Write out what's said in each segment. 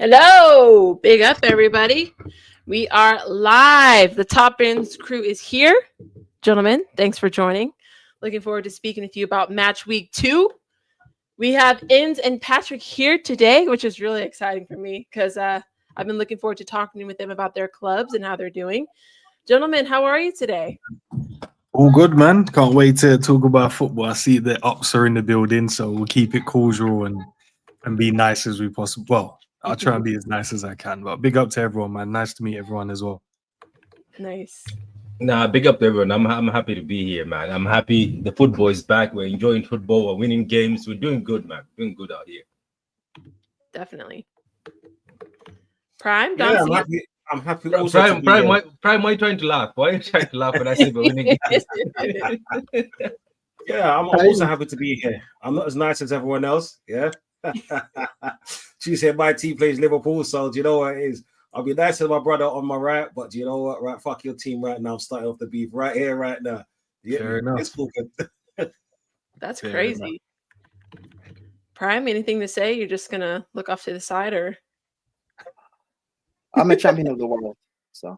Hello, big up everybody. We are live. The Top Ends crew is here. Gentlemen, thanks for joining. Looking forward to speaking with you about match week 2. We have Endz and Patrick here today, which is really exciting for me because I've been looking forward to talking with them about their clubs and how they're doing. Gentlemen, how are you today? All good, man. Can't wait to talk about football. I see the ups are in the building, so we'll keep it cordial and be nice as we possibly. Well, I'll try and be as nice as I can. But big up to everyone, man. Nice to meet everyone as well. Nice. Nah, big up to everyone. I'm happy to be here, man. I'm happy the football is back. We're enjoying football. We're winning games. We're doing good, man. Doing good out here. Definitely. Prime, yeah, I'm happy. Prime, why are you trying to laugh? Why are you trying to laugh when I say we're winning games? Yeah, I'm also happy to be here. I'm not as nice as everyone else. Yeah. She said my team plays Liverpool, so do you know what it is? I'll be nice to my brother on my right, but do you know what? Right, fuck your team right now. I'm starting off the beef right here, right now. Yeah, Fair enough. It's cool. That's Fair crazy. Prime, anything to say? You're just gonna look off to the side, or I'm a champion of the world, so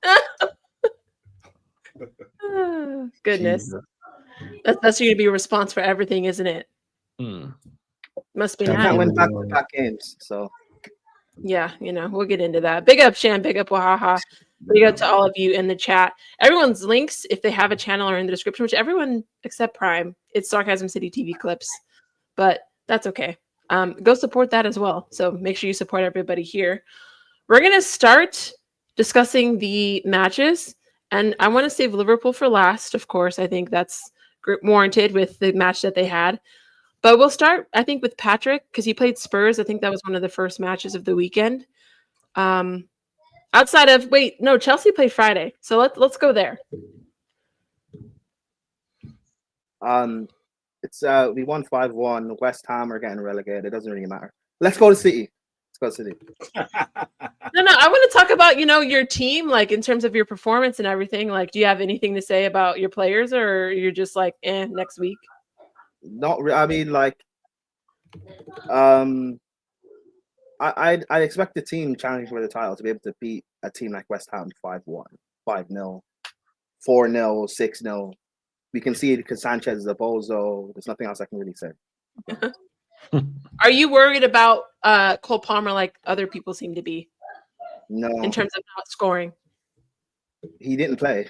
goodness. Jesus. That's going to be a response for everything, isn't it? Must be I nice. can't win back-to-back games. So Yeah, we'll get into that. Big up, Shan. Big up, Wahaha. Big up to all of you in the chat. Everyone's links, if they have a channel, are in the description, which everyone except Prime. It's Sarcasm City TV clips, but that's okay. Go support that as well. So make sure you support everybody here. We're going to start discussing the matches, and I want to save Liverpool for last, of course. I think that's warranted with the match that they had. But we'll start, I think, with Patrick because he played Spurs. I think that was one of the first matches of the weekend. Outside of Chelsea played Friday, so let's go there. it's we won 5-1. West Ham are getting relegated. It doesn't really matter. Let's go to City. No, I want to talk about your team, like in terms of your performance and everything. Like, do you have anything to say about your players, or you're just like, next week? I mean, like, I expect the team challenging for the title to be able to beat a team like West Ham 5-1, 5-0, 4-0, 6-0. We can see it because Sanchez is a bozo. There's nothing else I can really say. Are you worried about Cole Palmer like other people seem to be? No. In terms of not scoring? He didn't play.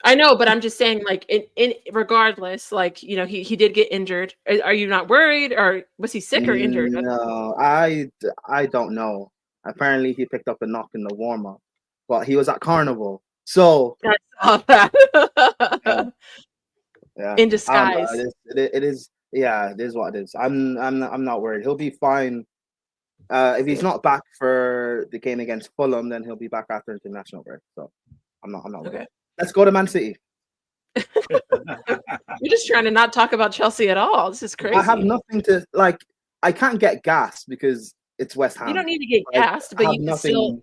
I know, but I'm just saying, like, in regardless, like, he did get injured. Are you not worried, or was he sick or injured? No, I don't know. Apparently, he picked up a knock in the warm up, but he was at Carnival, so I saw that. Yeah. In disguise. It is. Yeah, it is what it is. I'm not worried. He'll be fine. If he's not back for the game against Fulham, then he'll be back after international break. So I'm not worried. Okay. Let's go to Man City. You're just trying to not talk about Chelsea at all. This is crazy. I have nothing to like. I can't get gassed because it's West Ham. You don't need to get gassed, but you can still.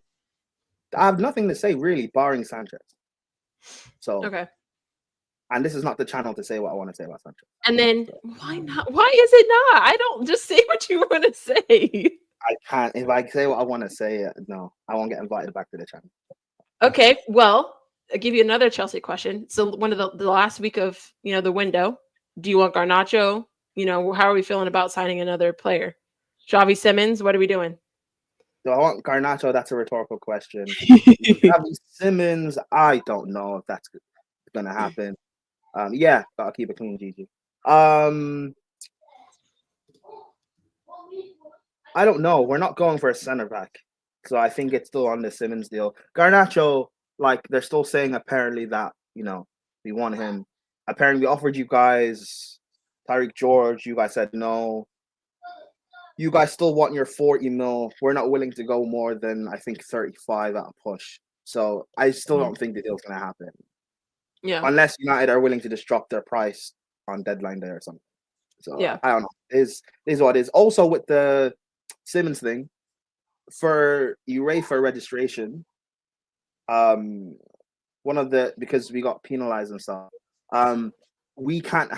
I have nothing to say really, barring Sanchez. So okay. And this is not the channel to say what I want to say about Sanchez. And then why not? Why is it not? I don't just say what you want to say. I can't. If I say what I want to say, no, I won't get invited back to the channel. Okay, well, I'll give you another Chelsea question. So one of the last week of the window, do you want Garnacho? How are we feeling about signing another player? Xavi Simons, what are we doing? Do I want Garnacho? That's a rhetorical question. Xavi Simons, I don't know if that's gonna happen. Yeah, gotta keep it clean, Gigi. I don't know. We're not going for a center back, so I think it's still on the Simons deal. Garnacho, like they're still saying apparently that we want him. Apparently, we offered you guys Tyreek George. You guys said no. You guys still want your 40 mil. We're not willing to go more than I think 35 at a push. So I still don't think the deal's gonna happen. Yeah. Unless United are willing to just drop their price on deadline day or something. So yeah, I don't know. Is what it is. Also with the Simmons thing, for UEFA registration, because we got penalized and stuff, we can't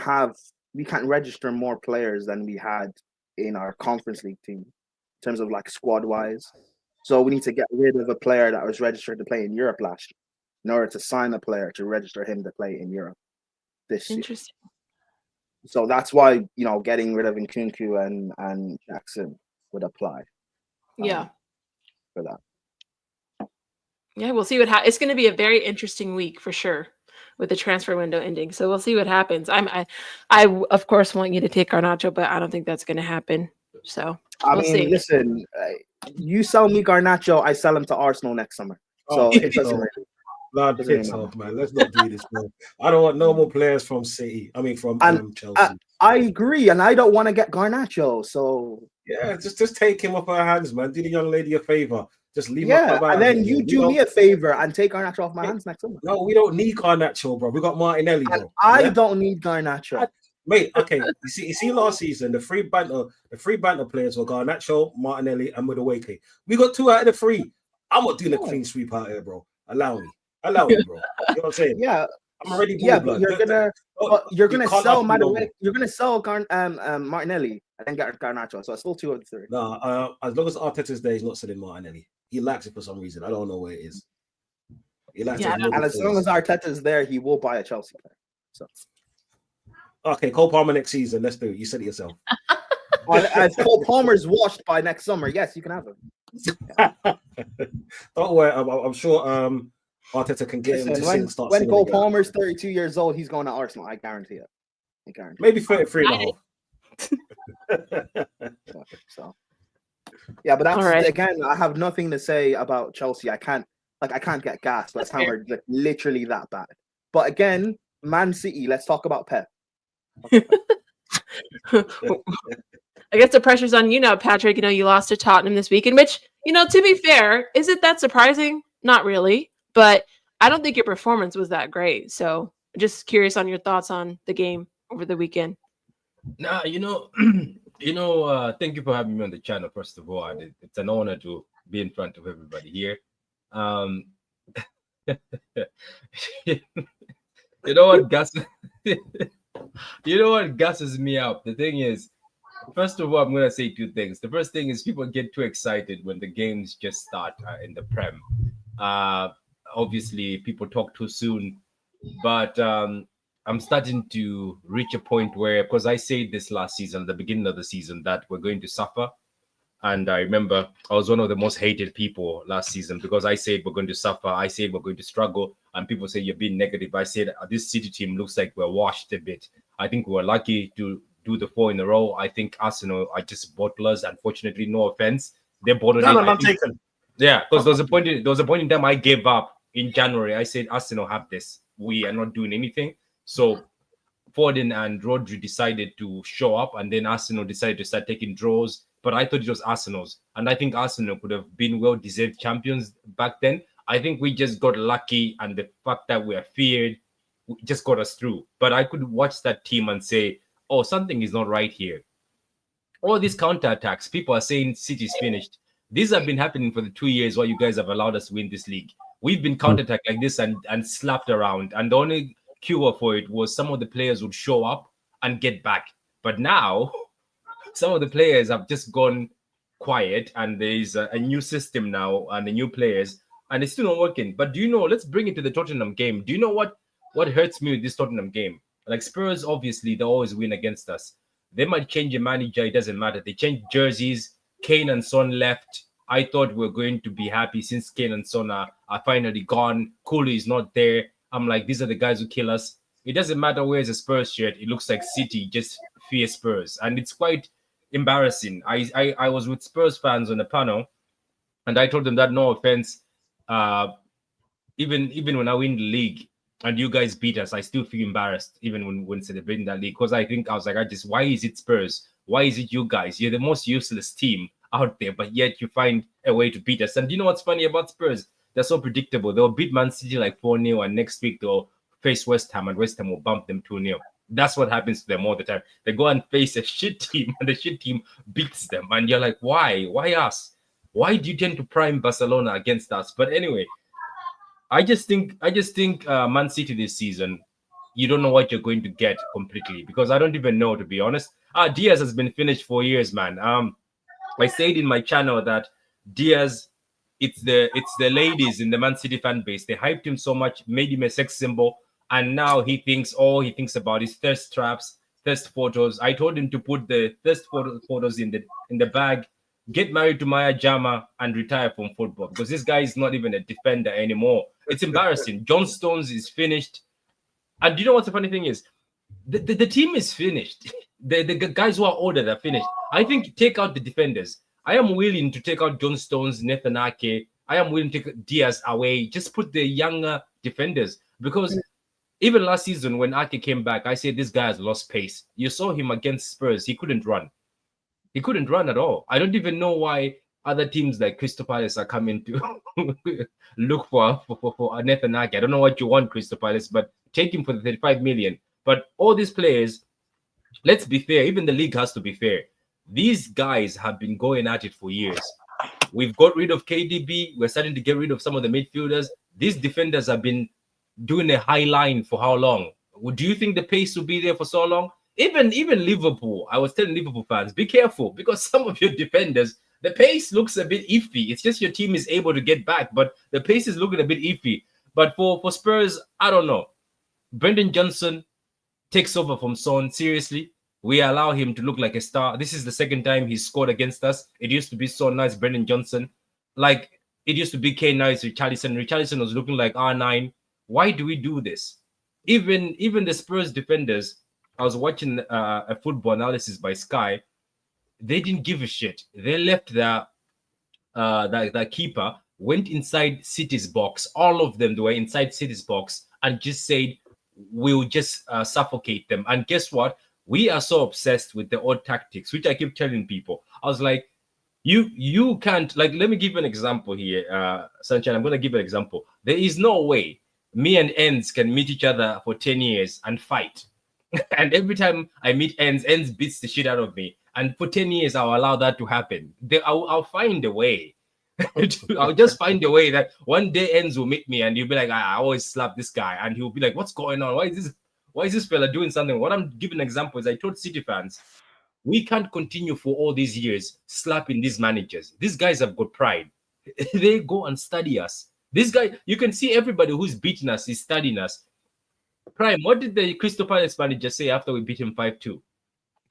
register more players than we had in our conference league team in terms of like squad wise. So we need to get rid of a player that was registered to play in Europe last year in order to sign a player to register him to play in Europe this year. Interesting. So that's why, getting rid of Nkunku and Jackson would apply. Yeah. For that. Yeah, we'll see what happens. It's going to be a very interesting week for sure with the transfer window ending. So we'll see what happens. I of course want you to take Garnacho, but I don't think that's going to happen. So we'll see. Listen, you sell me Garnacho, I sell him to Arsenal next summer. So it doesn't really. No, piss off, man. Let's not do this, bro. I don't want no more players from City. I mean, from Chelsea. I agree, and I don't want to get Garnacho. So yeah, just take him off our hands, man. Do the young lady a favor. Just leave him. And then you do me a favor and take Garnacho off my hands next summer. No, we don't need Garnacho, bro. We got Martinelli, bro. And I don't need Garnacho. Mate, okay. You see, last season the free banter players were Garnacho, Martinelli, and Madueke. We got 2 out of the 3. I'm not doing a clean sweep out here, bro. Allow me, bro. You know what I'm saying? Yeah. I'm already but you're gonna sell Madueke. You're gonna sell Martinelli and then get Garnacho. So it's still 2 of the 3. No, as long as Arteta's there, he's not selling Martinelli. He lacks it for some reason. I don't know where it is. He lacks it. And as long as Arteta's there, he will buy a Chelsea player. So. Okay, Cole Palmer next season. Let's do it. You said it yourself. If Cole Palmer's washed by next summer, yes, you can have him. Don't worry. I'm sure Arteta can get him to start. When Cole Palmer's 32 years old, he's going to Arsenal. I guarantee it. Maybe 33 and a half. So. Yeah, but that's right. Again, I have nothing to say about Chelsea. I can't get gassed. West Ham are literally that bad. But again, Man City, let's talk about Pep. I guess the pressure's on you now, Patrick. You lost to Tottenham this weekend, which, to be fair, is it that surprising? Not really, but I don't think your performance was that great. So just curious on your thoughts on the game over the weekend. Nah, thank you for having me on the channel, first of all. And it's an honor to be in front of everybody here. You know what gasses me up? The thing is, first of all, I'm going to say 2 things. The first thing is people get too excited when the games just start in the Prem. Obviously, people talk too soon, but I'm starting to reach a point where, because I said this last season, the beginning of the season, that we're going to suffer. And I remember I was one of the most hated people last season because I said we're going to suffer. I said we're going to struggle. And people say you're being negative. I said this City team looks like we're washed a bit. I think we were lucky to do the 4 in a row. I think Arsenal are just bottlers. Unfortunately, no offense. They bottled it. I'm taken. Yeah, because there was a point in time I gave up in January. I said Arsenal have this. We are not doing anything. So Foden and Rodri decided to show up, and then Arsenal decided to start taking draws. But I thought it was Arsenal's, and I think Arsenal could have been well-deserved champions back then. I think we just got lucky, and the fact that we are feared just got us through. But I could watch that team and say, oh, something is not right here. All these counterattacks, people are saying City's finished. These have been happening for the 2 years while you guys have allowed us to win this league. We've been counterattacked like this and slapped around, and the only cure for it was some of the players would show up and get back. But now some of the players have just gone quiet, and there's a new system now and the new players, and it's still not working. But do you know, let's bring it to the Tottenham game. Do you know what hurts me with this Tottenham game? Like Spurs, obviously, they always win against us. They might change a manager, it doesn't matter. They changed jerseys. Kane and Son left. I thought we were going to be happy since Kane and Son are finally gone. Cooley is not there. I'm like, these are the guys who kill us. It doesn't matter where's a Spurs shirt. It looks like City just fear Spurs. And it's quite embarrassing. I was with Spurs fans on a panel, and I told them that, no offense, even when I win the league and you guys beat us, I still feel embarrassed even when celebrating that league, because I was why is it Spurs? Why is it you guys? You're the most useless team out there, but yet you find a way to beat us. And do you know what's funny about Spurs? They're so predictable. They'll beat Man City like 4-0, and next week they'll face West Ham, and West Ham will bump them 2-0. That's what happens to them all the time. They go and face a shit team, and the shit team beats them. And you're like, why? Why us? Why do you tend to prime Barcelona against us? But anyway, I just think Man City this season, you don't know what you're going to get completely, because I don't even know, to be honest. Diaz has been finished for years, man. I said in my channel that Diaz it's the ladies in the Man City fan base. They hyped him so much, made him a sex symbol, and now he thinks all he thinks about is thirst traps, thirst photos. I told him to put the thirst photos in the bag, get married to Maya Jama, and retire from football, because this guy is not even a defender anymore. It's embarrassing. John Stones is finished. And do you know what the funny thing is? The team is finished. The guys who are older, they're finished. I think take out the defenders. I am willing to take out John Stones, Nathan Ake. I am willing to take Diaz away. Just put the younger defenders. Because even last season when Ake came back, I said this guy has lost pace. You saw him against Spurs. He couldn't run. He couldn't run at all. I don't even know why other teams like Crystal Palace are coming to look for Nathan Ake. I don't know what you want, Crystal Palace, but take him for the 35 million. But all these players, let's be fair. Even the league has to be fair. These guys have been going at it for years. We've got rid of KDB. We're starting to get rid of some of the midfielders. These defenders have been doing a high line for how long? Do you think the pace will be there for so long? Even Liverpool, I was telling Liverpool fans, be careful, because some of your defenders, the pace looks a bit iffy. It's just your team is able to get back, but the pace is looking a bit iffy. But for Spurs, I don't know. Brendan Johnson takes over from Son. Seriously, we allow him to look like a star. This is the second time he's scored against us. It used to be Son, nice Brendan Johnson. Like, it used to be Kane, nice Richarlison. Richarlison was looking like R9. Why do we do this? Even the Spurs defenders, I was watching a football analysis by Sky. They didn't give a shit. They left the keeper, went inside City's box. All of them, they were inside City's box, and just said, we'll just suffocate them. And guess what? We are so obsessed with the old tactics, which I keep telling people. I was like, you can't, like, let me give you an example here, Sunshine. I'm going to give an example. There is no way me and Endz can meet each other for 10 years and fight. And every time I meet Endz beats the shit out of me. And for 10 years, I'll allow that to happen. I'll find a way. I'll just find a way that one day Endz will meet me and he'll be like, I always slap this guy. And he'll be like, what's going on? Why is this fella doing something? What I'm giving an example is I told City fans, we can't continue for all these years slapping these managers. These guys have got pride. They go and study us. This guy, you can see everybody who's beating us is studying us. Prime, what did the Crystal Palace manager say after we beat him 5-2?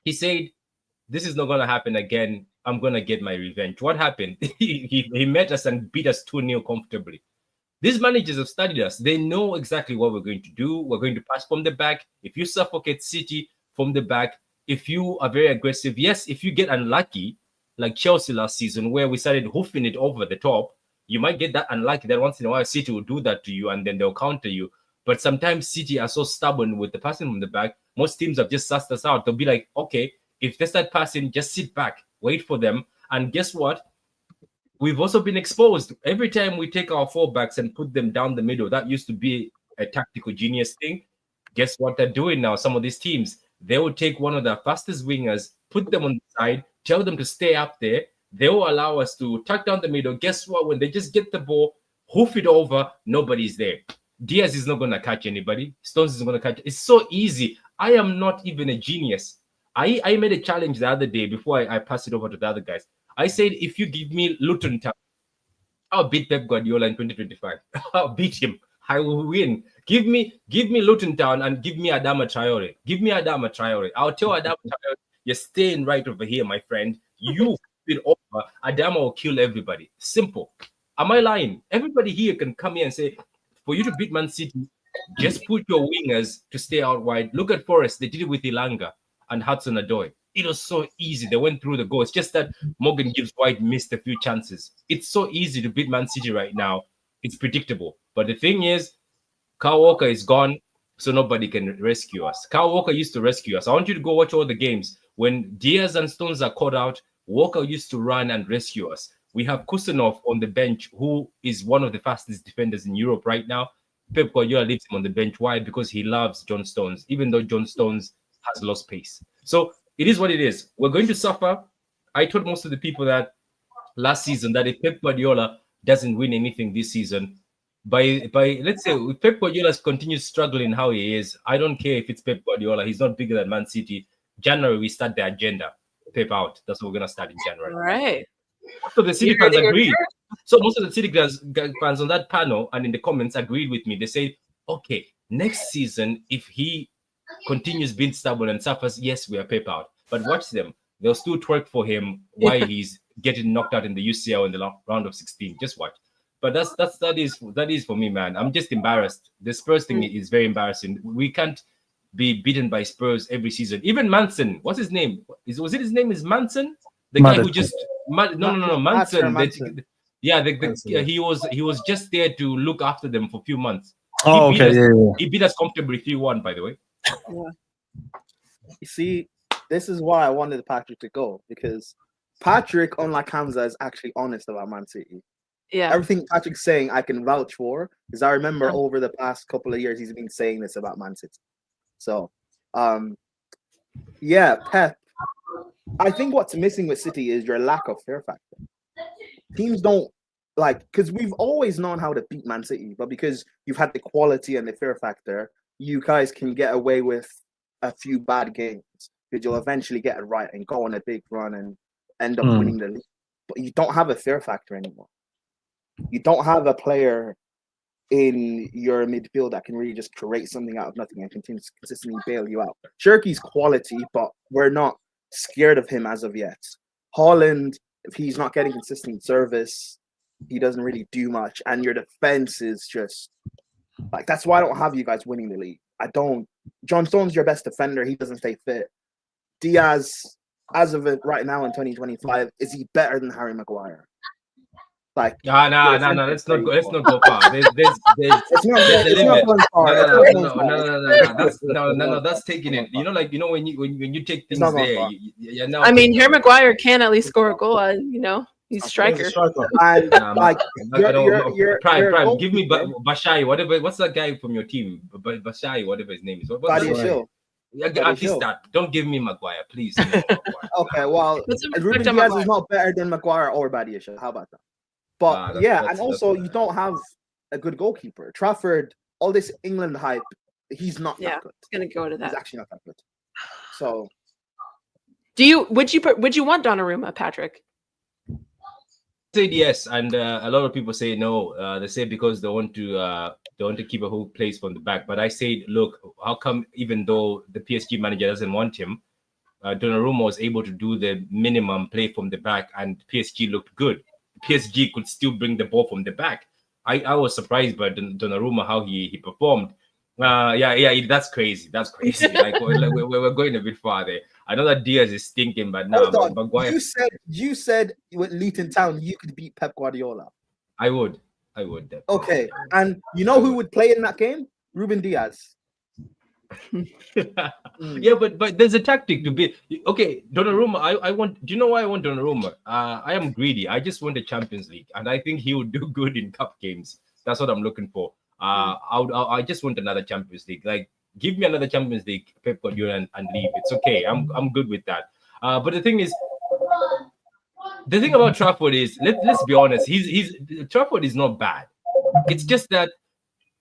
He said, this is not going to happen again. I'm going to get my revenge. What happened? he met us and beat us 2-0 comfortably. These managers have studied us. They know exactly what we're going to do. We're going to pass from the back. If you suffocate City from the back, if you are very aggressive, yes, if you get unlucky, like Chelsea last season, where we started hoofing it over the top, you might get that unlucky that once in a while City will do that to you and then they'll counter you. But sometimes City are so stubborn with the passing from the back. Most teams have just sussed us out. They'll be like, okay, if they start passing, just sit back, wait for them. And guess what? We've also been exposed. Every time we take our fullbacks and put them down the middle, that used to be a tactical genius thing. Guess what they're doing now? Some of these teams, they will take one of the fastest wingers, put them on the side, tell them to stay up there. They will allow us to tuck down the middle. Guess what? When they just get the ball, hoof it over, nobody's there. Diaz is not going to catch anybody. Stones is going to catch. It's so easy. I am not even a genius. I made a challenge the other day before I passed it over to the other guys. I said, if you give me Luton Town, I'll beat Pep Guardiola in 2025. I'll beat him. I will win. Give me Luton Town and give me Adama Traore. Give me Adama Traore. I'll tell Adama Traore, you're staying right over here, my friend. You it over. Adama will kill everybody. Simple. Am I lying? Everybody here can come here and say, for you to beat Man City, just put your wingers to stay out wide. Look at Forest. They did it with Ilanga and Hudson-Odoi. It was so easy. They went through the goal. It's just that Morgan Gibbs-White missed a few chances. It's so easy to beat Man City right now. It's predictable. But the thing is, Kyle Walker is gone, so nobody can rescue us. Kyle Walker used to rescue us. I want you to go watch all the games. When Diaz and Stones are caught out, Walker used to run and rescue us. We have Kusanov on the bench, who is one of the fastest defenders in Europe right now. Pep Guardiola leaves him on the bench. Why? Because he loves John Stones, even though John Stones has lost pace. So it is what it is. We're going to suffer. I told most of the people that last season that if Pep Guardiola doesn't win anything this season, by let's say if Pep Guardiola continues struggling how he is, I don't care if it's Pep Guardiola. He's not bigger than Man City. January, we start the agenda. Pep out. That's what we're going to start in January. All right. So the City fans agreed. most of the City fans on that panel and in the comments agreed with me. They say, okay, next season, if he continues being stubborn and suffers, yes, we are Pep out. But watch them. They'll still twerk for him while he's getting knocked out in the UCL in the round of 16. Just watch. But that is for me, man. I'm just embarrassed. The Spurs thing is very embarrassing. We can't be beaten by Spurs every season. Even Manson, what's his name? Was it his name is Manson? The guy who just Manson. Manson. He was just there to look after them for a few months. Oh, okay, He beat us comfortably 3-1, by the way. Yeah. You see, this is why I wanted Patrick to go, because Patrick, unlike Hamza, is actually honest about Man City. Yeah. Everything Patrick's saying, I can vouch for, because I remember over the past couple of years he's been saying this about Man City. So, yeah, Pep. I think what's missing with City is your lack of fear factor. Teams don't because we've always known how to beat Man City, but because you've had the quality and the fear factor, you guys can get away with a few bad games because you'll eventually get it right and go on a big run and end up winning the league. But you don't have a fear factor anymore. You don't have a player in your midfield that can really just create something out of nothing and consistently bail you out. Shirky's quality, but we're not scared of him as of yet. Haaland, if he's not getting consistent service, he doesn't really do much. And your defense is just that's why I don't have you guys winning the league. I don't. John Stone's your best defender. He doesn't stay fit. Diaz, as of it right now in 2025, is he better than Harry Maguire? No. Let's not go far. There's it's not going far. That's taking it. When you take things there. I mean, Harry Maguire can at least score a goal. He's striker. And Prime. Give me Bashai, whatever. What's that guy from your team? Bashai, whatever his name is. At least that. Don't give me Maguire, please. Okay, well, Ruben Diaz is not better than Maguire or Badiashile. How about that? But and also you don't have a good goalkeeper. Trafford, all this England hype, he's not that good. It's gonna go to that. He's actually not that good. So, would you want Donnarumma, Patrick? I said yes, and a lot of people say no. They say because they want to keep a whole place from the back. But I said, look, how come even though the PSG manager doesn't want him, Donnarumma was able to do the minimum play from the back, and PSG looked good. PSG could still bring the ball from the back. I was surprised by Donnarumma how he performed. That's crazy. That's crazy. We're going a bit far there. I know that Diaz is stinking, but now Maguire. You said with Luton Town you could beat Pep Guardiola. I would. Definitely. Okay, and you know who would play in that game? Ruben Diaz. Yeah, but there's a tactic to be okay. Donnarumma, I want. Do you know why I want Donnarumma? I am greedy. I just want the Champions League, and I think he would do good in cup games. That's what I'm looking for. I just want another Champions League. Give me another Champions League, Pep Guardiola, and leave. It's okay. I'm good with that. But the thing about Trafford is, let's be honest. Trafford is not bad. It's just that.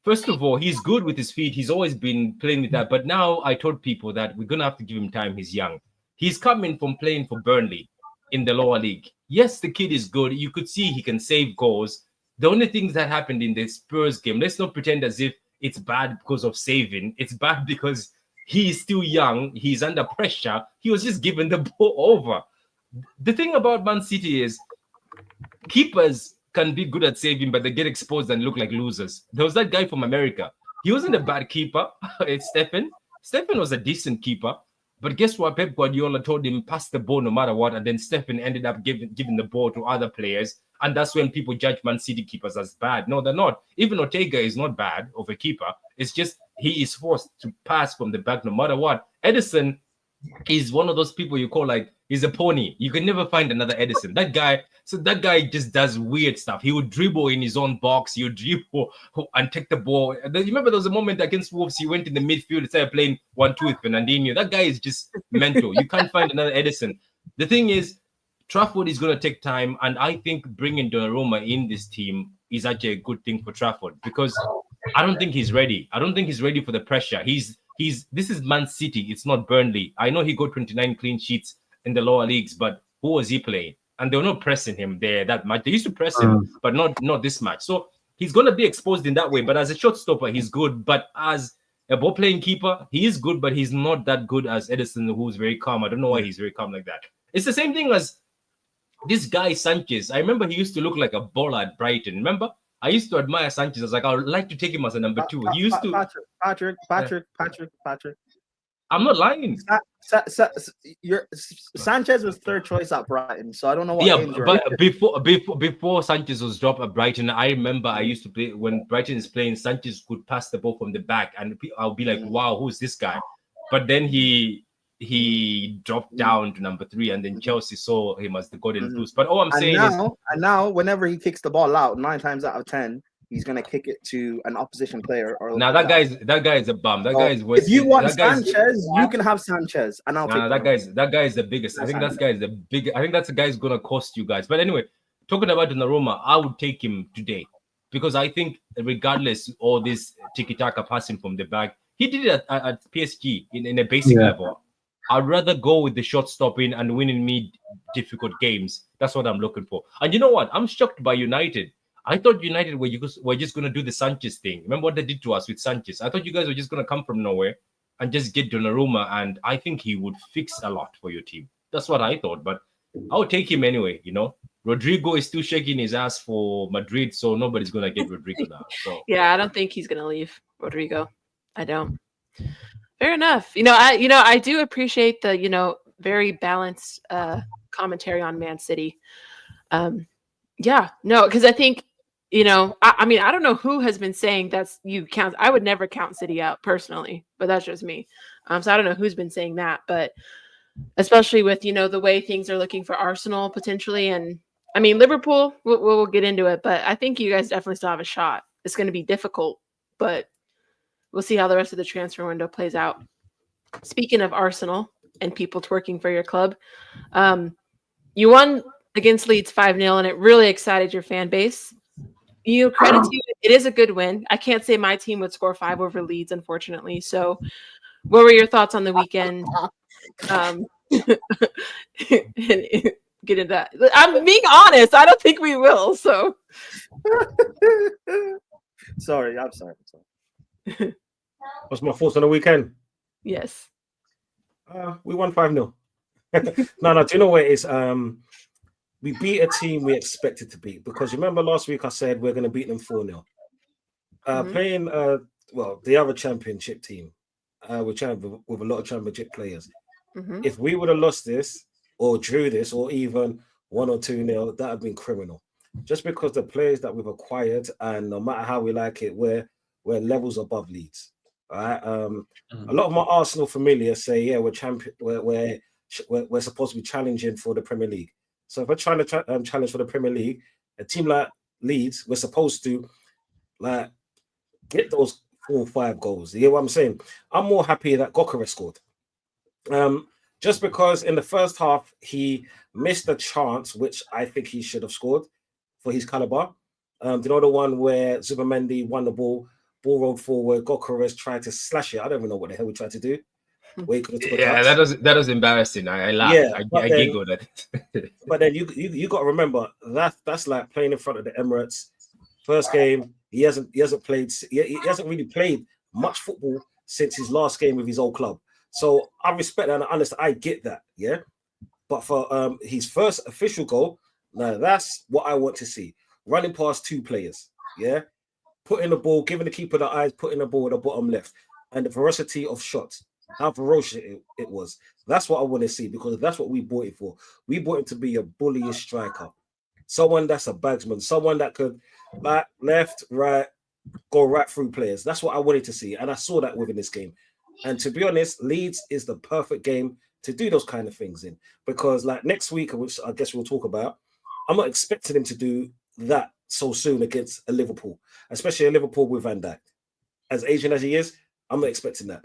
First of all, he's good with his feet. He's always been playing with that. But now I told people that we're going to have to give him time. He's young. He's coming from playing for Burnley in the lower league. Yes, the kid is good. You could see he can save goals. The only things that happened in the Spurs game, let's not pretend as if it's bad because of saving. It's bad because he is still young. He's under pressure. He was just given the ball over. The thing about Man City is keepers can be good at saving, but they get exposed and look like losers. There was that guy from America. He wasn't a bad keeper. It's Stephen. Stephen was a decent keeper, but guess what? Pep Guardiola told him pass the ball no matter what, and then Stephen ended up giving the ball to other players, and that's when people judge Man City keepers as bad. No, they're not. Even Ortega is not bad of a keeper. It's just he is forced to pass from the back no matter what. Edison is one of those people you call he's a pony. You can never find another Edison. That guy just does weird stuff. He would dribble in his own box. He would dribble and take the ball. You remember there was a moment against Wolves, he went in the midfield and started playing 1-2 with Fernandinho. That guy is just mental. You can't find another Edison. The thing is, Trafford is going to take time, and I think bringing Donnarumma in this team is actually a good thing for Trafford because I don't think he's ready. I don't think he's ready for the pressure. This is Man City. It's not Burnley. I know he got 29 clean sheets in the lower leagues, but who was he playing? and they were not pressing him there that much. They used to press him, but not this much. So he's going to be exposed in that way. But as a shot stopper, he's good. But as a ball playing keeper, he is good, but he's not that good as Edison, who's very calm. I don't know why he's very calm like that. It's the same thing as this guy Sanchez. I remember he used to look like a baller at Brighton. Remember? I used to admire Sanchez. I was like, I would like to take him as a number 2. He used to Patrick. I'm not lying. Sanchez was third choice at Brighton, so I don't know what. Yeah, but before Sanchez was dropped at Brighton, I remember I used to play when Brighton is playing. Sanchez could pass the ball from the back, and I'll be like, "Wow, who's this guy?" But then he dropped down to number 3, and then Chelsea saw him as the golden goose. But all I'm saying is, now whenever he kicks the ball out, 9 times out of 10. He's gonna kick it to an opposition player. Or now that guy is a bum. That guy is. If you want Sanchez, you can have Sanchez, and I'll take that guy is the biggest. I think that guy is the big. I think that's the guy who's gonna cost you guys. But anyway, talking about Donnarumma, I would take him today because I think regardless all this tiki taka passing from the back, he did it at PSG in a basic level. I'd rather go with the shot stopping and winning me difficult games. That's what I'm looking for. And you know what? I'm shocked by United. I thought United were just going to do the Sanchez thing. Remember what they did to us with Sanchez? I thought you guys were just going to come from nowhere and just get Donnarumma, and I think he would fix a lot for your team. That's what I thought, but I would take him anyway, you know. Rodrigo is still shaking his ass for Madrid, so nobody's going to get Rodrigo now. So. Yeah, I don't think he's going to leave Rodrigo. I don't. Fair enough. I do appreciate the, very balanced commentary on Man City. Yeah, no, because I think, I mean, I don't know who has been saying that's you count. I would never count City out personally, but that's just me. So I don't know who's been saying that, but especially with, the way things are looking for Arsenal potentially. And I mean, Liverpool, we'll get into it, but I think you guys definitely still have a shot. It's going to be difficult, but we'll see how the rest of the transfer window plays out. Speaking of Arsenal and people twerking for your club, you won against Leeds 5-0, and it really excited your fan base. Credit to you. It is a good win. I can't say my team would score 5 over Leeds, unfortunately. So what were your thoughts on the weekend? Get into that. I'm being honest. I don't think we will. So sorry. I'm sorry. What's my thoughts on the weekend? Yes. We won 5-0. No, do you know what it is? We beat a team we expected to beat, because remember last week I said we're going to beat them 4-0. Playing the other championship team, with a lot of championship players. If we would have lost this or drew this or even 1 or 2-0, that would have been criminal. Just because the players that we've acquired, and no matter how we like it, we're levels above Leeds. All right. A lot of my Arsenal familiars say, yeah, we're supposed to be challenging for the Premier League. So if we're trying to challenge for the Premier League, a team like Leeds, we're supposed to get those 4 or 5 goals. You hear what I'm saying? I'm more happy that Gyökeres scored. Just because in the first half he missed a chance, which I think he should have scored for his caliber. Do you know the one where Zubimendi won the ball rolled forward, Gyökeres tried to slash it? I don't even know what the hell we tried to do. That was embarrassing. I laughed. Yeah, I giggled at it. But then you got to remember that's like playing in front of the Emirates. First game, he hasn't really played much football since his last game with his old club. So I respect that and I understand. I get that, yeah. But for his first official goal, now that's what I want to see. Running past 2 players, yeah. Putting the ball, giving the keeper the eyes, putting the ball at the bottom left, and the ferocity of shots. How ferocious it was. That's what I want to see, because that's what we bought it for. We bought him to be a bullyish striker. Someone that's a bagsman. Someone that could left, right, go right through players. That's what I wanted to see. And I saw that within this game. And to be honest, Leeds is the perfect game to do those kind of things in. Because like next week, which I guess we'll talk about, I'm not expecting him to do that so soon against a Liverpool. Especially a Liverpool with Van Dijk. As Asian as he is, I'm not expecting that.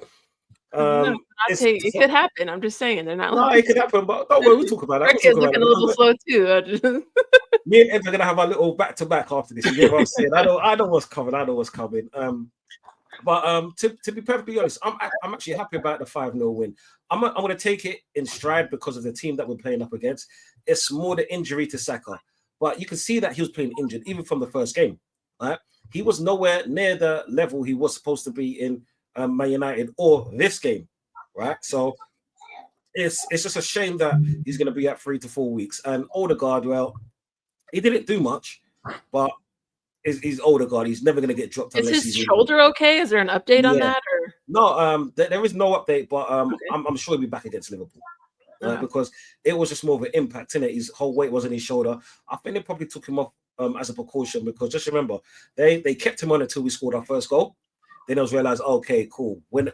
It could happen. I'm just saying they're not. No, it could happen, but don't worry, we'll talk about that. We're looking a little slow too. Me and Endz are gonna have a little back-to-back after this. You get what I'm saying? I know what's coming. But to be perfectly honest, I'm actually happy about the 5-0 win. I'm going to take it in stride because of the team that we're playing up against. It's more the injury to Saka, but you can see that he was playing injured even from the first game. Right? He was nowhere near the level he was supposed to be in Man United or this game. Right? So it's just a shame that he's going to be at 3 to 4 weeks. And Odegaard, well, he didn't do much, but he's Odegaard. He's never going to get dropped. Is unless his he's shoulder okay? Is there an update on that? Or no? There is no update, but Okay. I'm sure he'll be back against Liverpool. Because it was just more of an impact in it. His whole weight was on his shoulder. I think they probably took him off as a precaution because just remember they kept him on until we scored our first goal. Then I was realized, okay, cool. When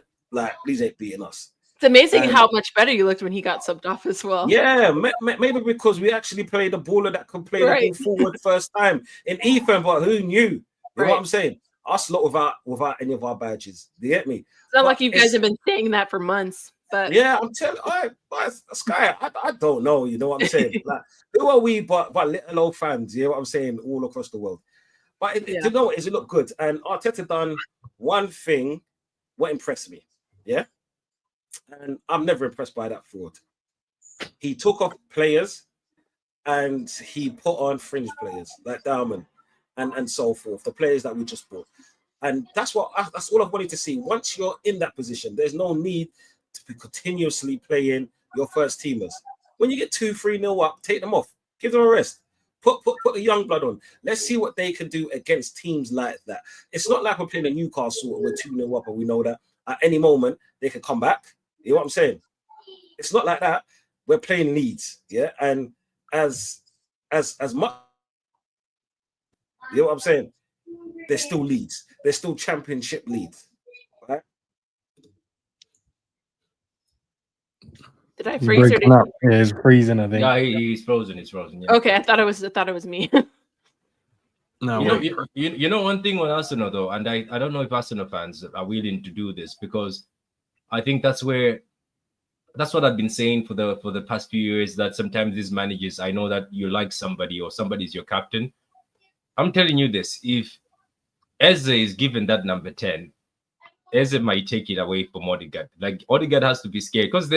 these ain't beating us. It's amazing how much better you looked when he got subbed off as well. Yeah, maybe because we actually played a baller that could play the ball forward first time in Ethan, but who knew? You know what I'm saying? Us lot without any of our badges. Do you get me? It's not like you guys have been saying that for months. But yeah, I'm telling Sky, I don't know. You know what I'm saying? Like, who are we but little old fans? You know what I'm saying? All across the world. But you know what? It looked good. And Arteta done one thing what impressed me. Yeah. And I'm never impressed by that fraud. He took off players and he put on fringe players like Diamond and so forth, the players that we just bought. And that's all I wanted to see. Once you're in that position, there's no need to be continuously playing your first teamers. When you get 2-3-0 up, take them off, give them a rest. Put the young blood on. Let's see what they can do against teams like that. It's not like we're playing a Newcastle and we're 2-0 up and we know that at any moment they can come back. You know what I'm saying? It's not like that. We're playing Leeds, yeah, and as much, you know what I'm saying? They're still Leeds. They're still Championship Leeds, right? Did I freeze or did Yeah, it's freezing. I think. Yeah, he's frozen. He's frozen. Yeah. Okay, I thought it was me. No, you know one thing on Arsenal though, and I don't know if Arsenal fans are willing to do this because I think that's what I've been saying for the past few years, that sometimes these managers, I know that you like somebody or somebody's your captain. I'm telling you this, if Eze is given that number 10, Eze might take it away from Odegaard. Like Odegaard has to be scared because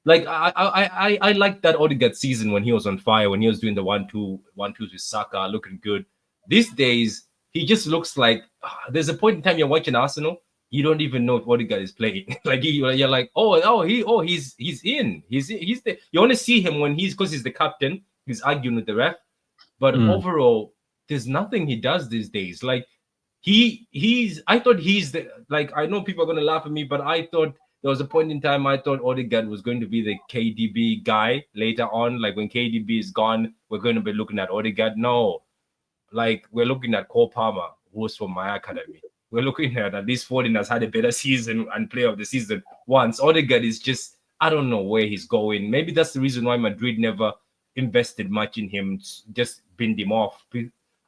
I like that Odegaard season when he was on fire, when he was doing the 1-2s with Saka, looking good. These days, he just looks like there's a point in time you're watching Arsenal, you don't even know if Odegaard is playing. Like you're like, he's in. He's there. You only see him when because he's the captain. He's arguing with the ref. But overall, there's nothing he does these days. Like I thought he's the, like, I know people are gonna laugh at me, but I thought there was a point in time I thought Odegaard was going to be the KDB guy later on. Like when KDB is gone, we're going to be looking at Odegaard. No, like we're looking at Cole Palmer, who was from my academy. We're looking at least Foden has had a better season and player of the season once. Odegaard is just, I don't know where he's going. Maybe that's the reason why Madrid never invested much in him, just binned him off.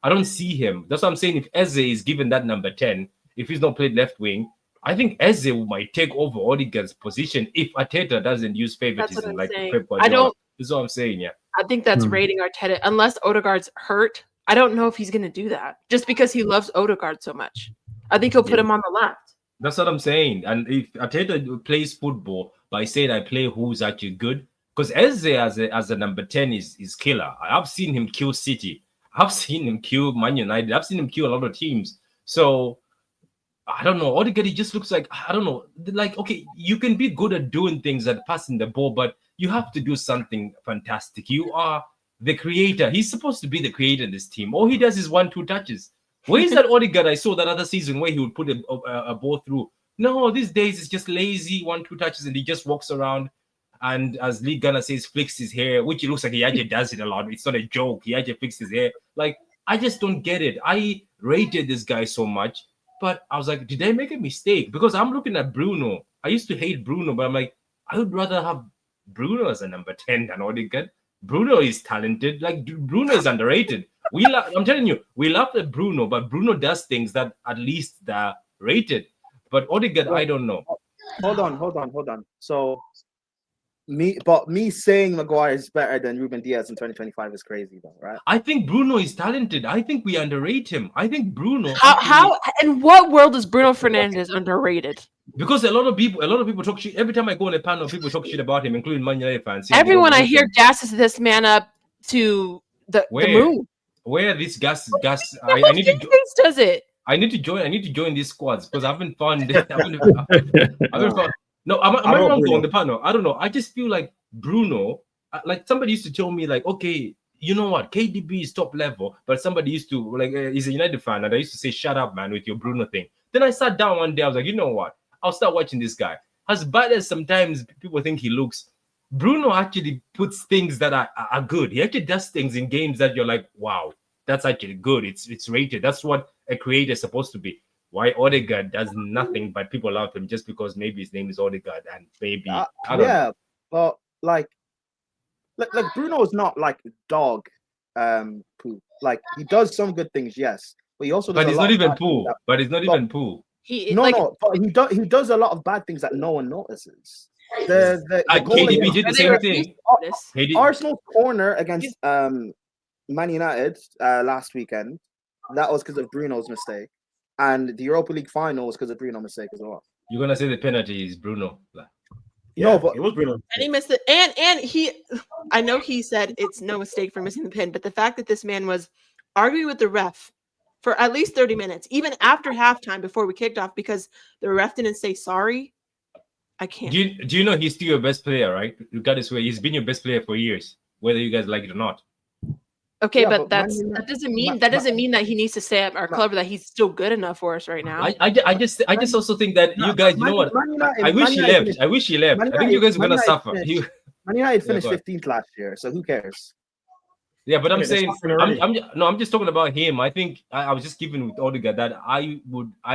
I don't see him. That's what I'm saying. If Eze is given that number 10, if he's not played left wing, I think Eze might take over Odegaard's position if Arteta doesn't use favoritism like Pep Guardiola. That's what I'm saying, yeah. I think that's rating Arteta. Unless Odegaard's hurt, I don't know if he's going to do that just because he loves Odegaard so much. I think he'll put him on the left. That's what I'm saying. And if Arteta plays football by saying I play who's actually good, because Eze as a number 10 is killer. I've seen him kill City. I've seen him kill Man United. I've seen him kill a lot of teams. So I don't know. Odegaard, he just looks like, I don't know. Like, okay, you can be good at doing things at passing the ball, but you have to do something fantastic. You are the creator. He's supposed to be the creator in this team. All he does is 1-2 touches. Where is that Odegaard I saw that other season where he would put a ball through? No, these days it's just lazy 1-2 touches and he just walks around and, as Lee Gunner says, flicks his hair, which it looks like he actually does it a lot. It's not a joke. He actually flicks his hair. Like, I just don't get it. I rated this guy so much, but I was like, did I make a mistake? Because I'm looking at Bruno. I used to hate Bruno, but I'm like, I would rather have Bruno as a number 10 than Odegaard. Bruno is talented. Like, Bruno is underrated. I'm telling you, we love the Bruno, but Bruno does things that at least they're rated. But Odegaard, I don't know. Hold on. So me saying Maguire is better than Ruben Diaz in 2025 is crazy, though, right? I think Bruno is talented. I think we underrate him. I think Bruno. How in what world is Bruno Fernandes underrated? Because a lot of people talk shit. Every time I go on a panel, people talk shit about him, including Man United fans. Everyone I hear gasses this man up to the moon. Where this gas? I need to. Does it? I need to join these squads because I haven't found. No, am I wrong on the panel? I don't know. I just feel like Bruno, like somebody used to tell me, like, okay, you know what, KDB is top level, but somebody used to, like, he's a United fan, and I used to say, shut up, man, with your Bruno thing. Then I sat down one day, I was like, you know what, I'll start watching this guy. As bad as sometimes people think he looks, Bruno actually puts things that are good. He actually does things in games that you're like, wow, that's actually good. It's rated. That's what a creator is supposed to be. Why Odegaard does nothing, but people love him just because maybe his name is Odegaard and maybe I don't know. But like Bruno is not like dog poo. Like he does some good things, yes, but he also does but it's not even poo. But it's not even poo. But he does a lot of bad things that no one notices. The KDB did the same thing. Arsenal's corner against Man United last weekend, that was because of Bruno's mistake. And the Europa League final was because of Bruno's mistake as well. You're gonna say the penalty is Bruno? Yeah, no, but it was Bruno. And he missed it. And he, I know he said it's no mistake for missing the pin, but the fact that this man was arguing with the ref for at least 30 minutes, even after halftime before we kicked off, because the ref didn't say sorry. I can't. Do you know he's still your best player, right? Regardless where he's been your best player for years, whether you guys like it or not. Okay, yeah, but that doesn't mean that he needs to stay at our club, or that he's still good enough for us right now. I just also think that you guys, you know what? I wish he left. I wish he left. I think you guys are gonna suffer. Man United finished 15th last year, so who cares? Yeah, but I'm saying, I'm just talking about him. I think I was just giving with Odegaard that I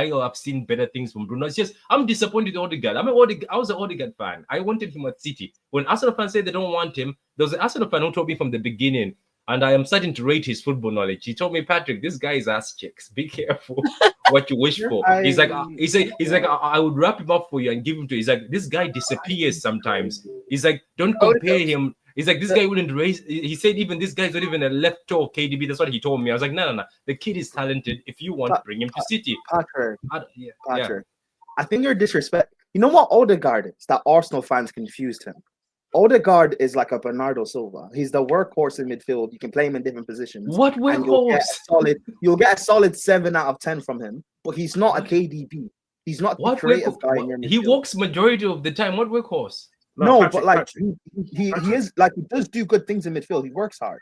have seen better things from Bruno. It's just I'm disappointed with Odegaard. I was an Odegaard fan. I wanted him at City. When Arsenal fans said they don't want him, there was an Arsenal fan who told me from the beginning, and I am starting to rate his football knowledge. He told me, Patrick, this guy is ass chicks. Be careful what you wish for. He's like, I would wrap him up for you and give him to you. He's like, this guy disappears sometimes. He's like, don't compare him. He's like, this guy wouldn't raise. He said even this guy's not even a left toe KDB. That's what he told me. I was like, no. The kid is talented. If you want, bring him to City. Patrick, I think you're disrespect. You know what Odegaard is? That Arsenal fans confused him. Odegaard is like a Bernardo Silva. He's the workhorse in midfield. You can play him in different positions. What workhorse? You'll get a solid 7 out of 10 from him. But he's not a KDB. He's not the creative guy in your midfield. He walks majority of the time. What workhorse? No, but like he is like he does do good things in midfield. He works hard.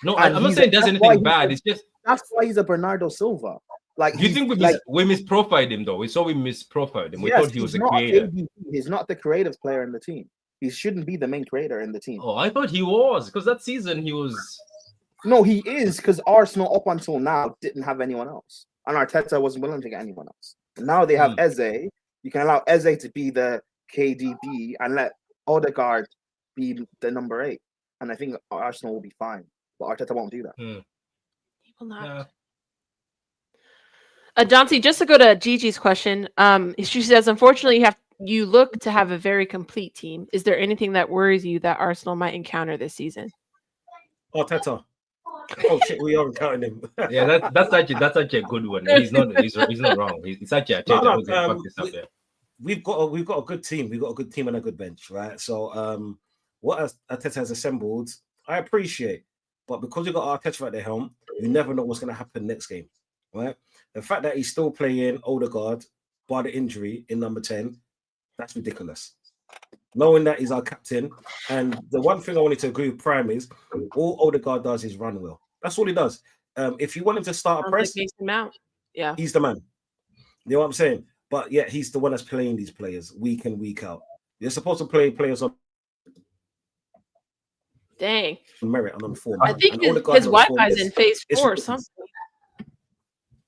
No, I'm not saying he does anything bad. It's just that's why he's a Bernardo Silva. Like, do you think we misprofiled him though? We saw we misprofiled him. We thought he was a creator. He's not the creative player in the team. He shouldn't be the main creator in the team. Oh, I thought he was, because that season he was. No, he is, because Arsenal up until now didn't have anyone else, and Arteta wasn't willing to get anyone else. Now they have Eze. You can allow Eze to be the KDB and let Odegaard be the number 8, and I think Arsenal will be fine. But Arteta won't do that. He will not. Dante, just to go to Gigi's question, she says, unfortunately, you look to have a very complete team. Is there anything that worries you that Arsenal might encounter this season? Arteta. Oh shit, we are counting him. Yeah, that's actually a good one. He's not wrong. It's actually Arteta. We've got a good team. We've got a good team and a good bench, right? So what Arteta has assembled, I appreciate. But because we've got Arteta at the helm, you never know what's going to happen next game, right? The fact that he's still playing Odegaard by the injury in number 10, that's ridiculous. Knowing that he's our captain, and the one thing I wanted to agree with Prime is all Odegaard does is run well. That's all he does. If you want him to start a press, he's the man. You know what I'm saying? But yeah, he's the one that's playing these players week in, week out. You're supposed to play players on merit and on form. I think his Wi-Fi is in phase 4 or something.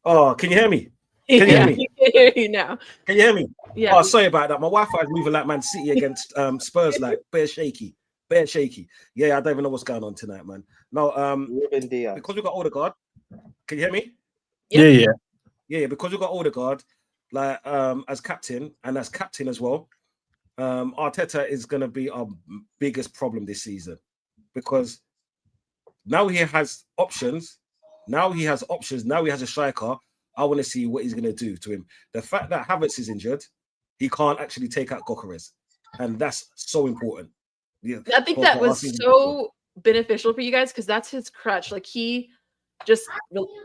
Oh, can you hear me? Can you hear me? I can hear you now. Can you hear me? Yeah. Oh, sorry about that. My Wi-Fi is moving like Man City against Spurs, like bare shaky. Yeah, I don't even know what's going on tonight, man. No, because we got Odegaard. Can you hear me? Yeah. Because we got Odegaard, like as captain and as captain as well. Arteta is going to be our biggest problem this season because now he has options. Now he has a striker. I want to see what he's going to do to him. The fact that Havertz is injured, he can't actually take out Gyökeres, and that's so important. Yeah, I think that was so beneficial for you guys because that's his crutch. Like he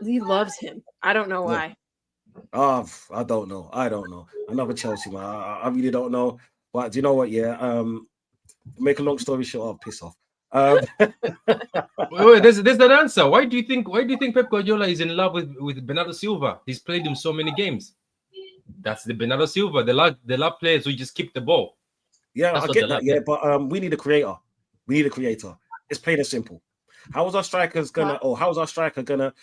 loves him. I don't know why. I don't know. Another Chelsea man. I really don't know. But do you know what? Yeah. Make a long story short, I'll piss off. Wait, there's an answer. Why do you think Pep Guardiola is in love with Bernardo Silva? He's played him so many games. That's the Bernardo Silva. They love players who just keep the ball. Yeah, I get that. Yeah, but we need a creator. It's plain and simple. How is our striker gonna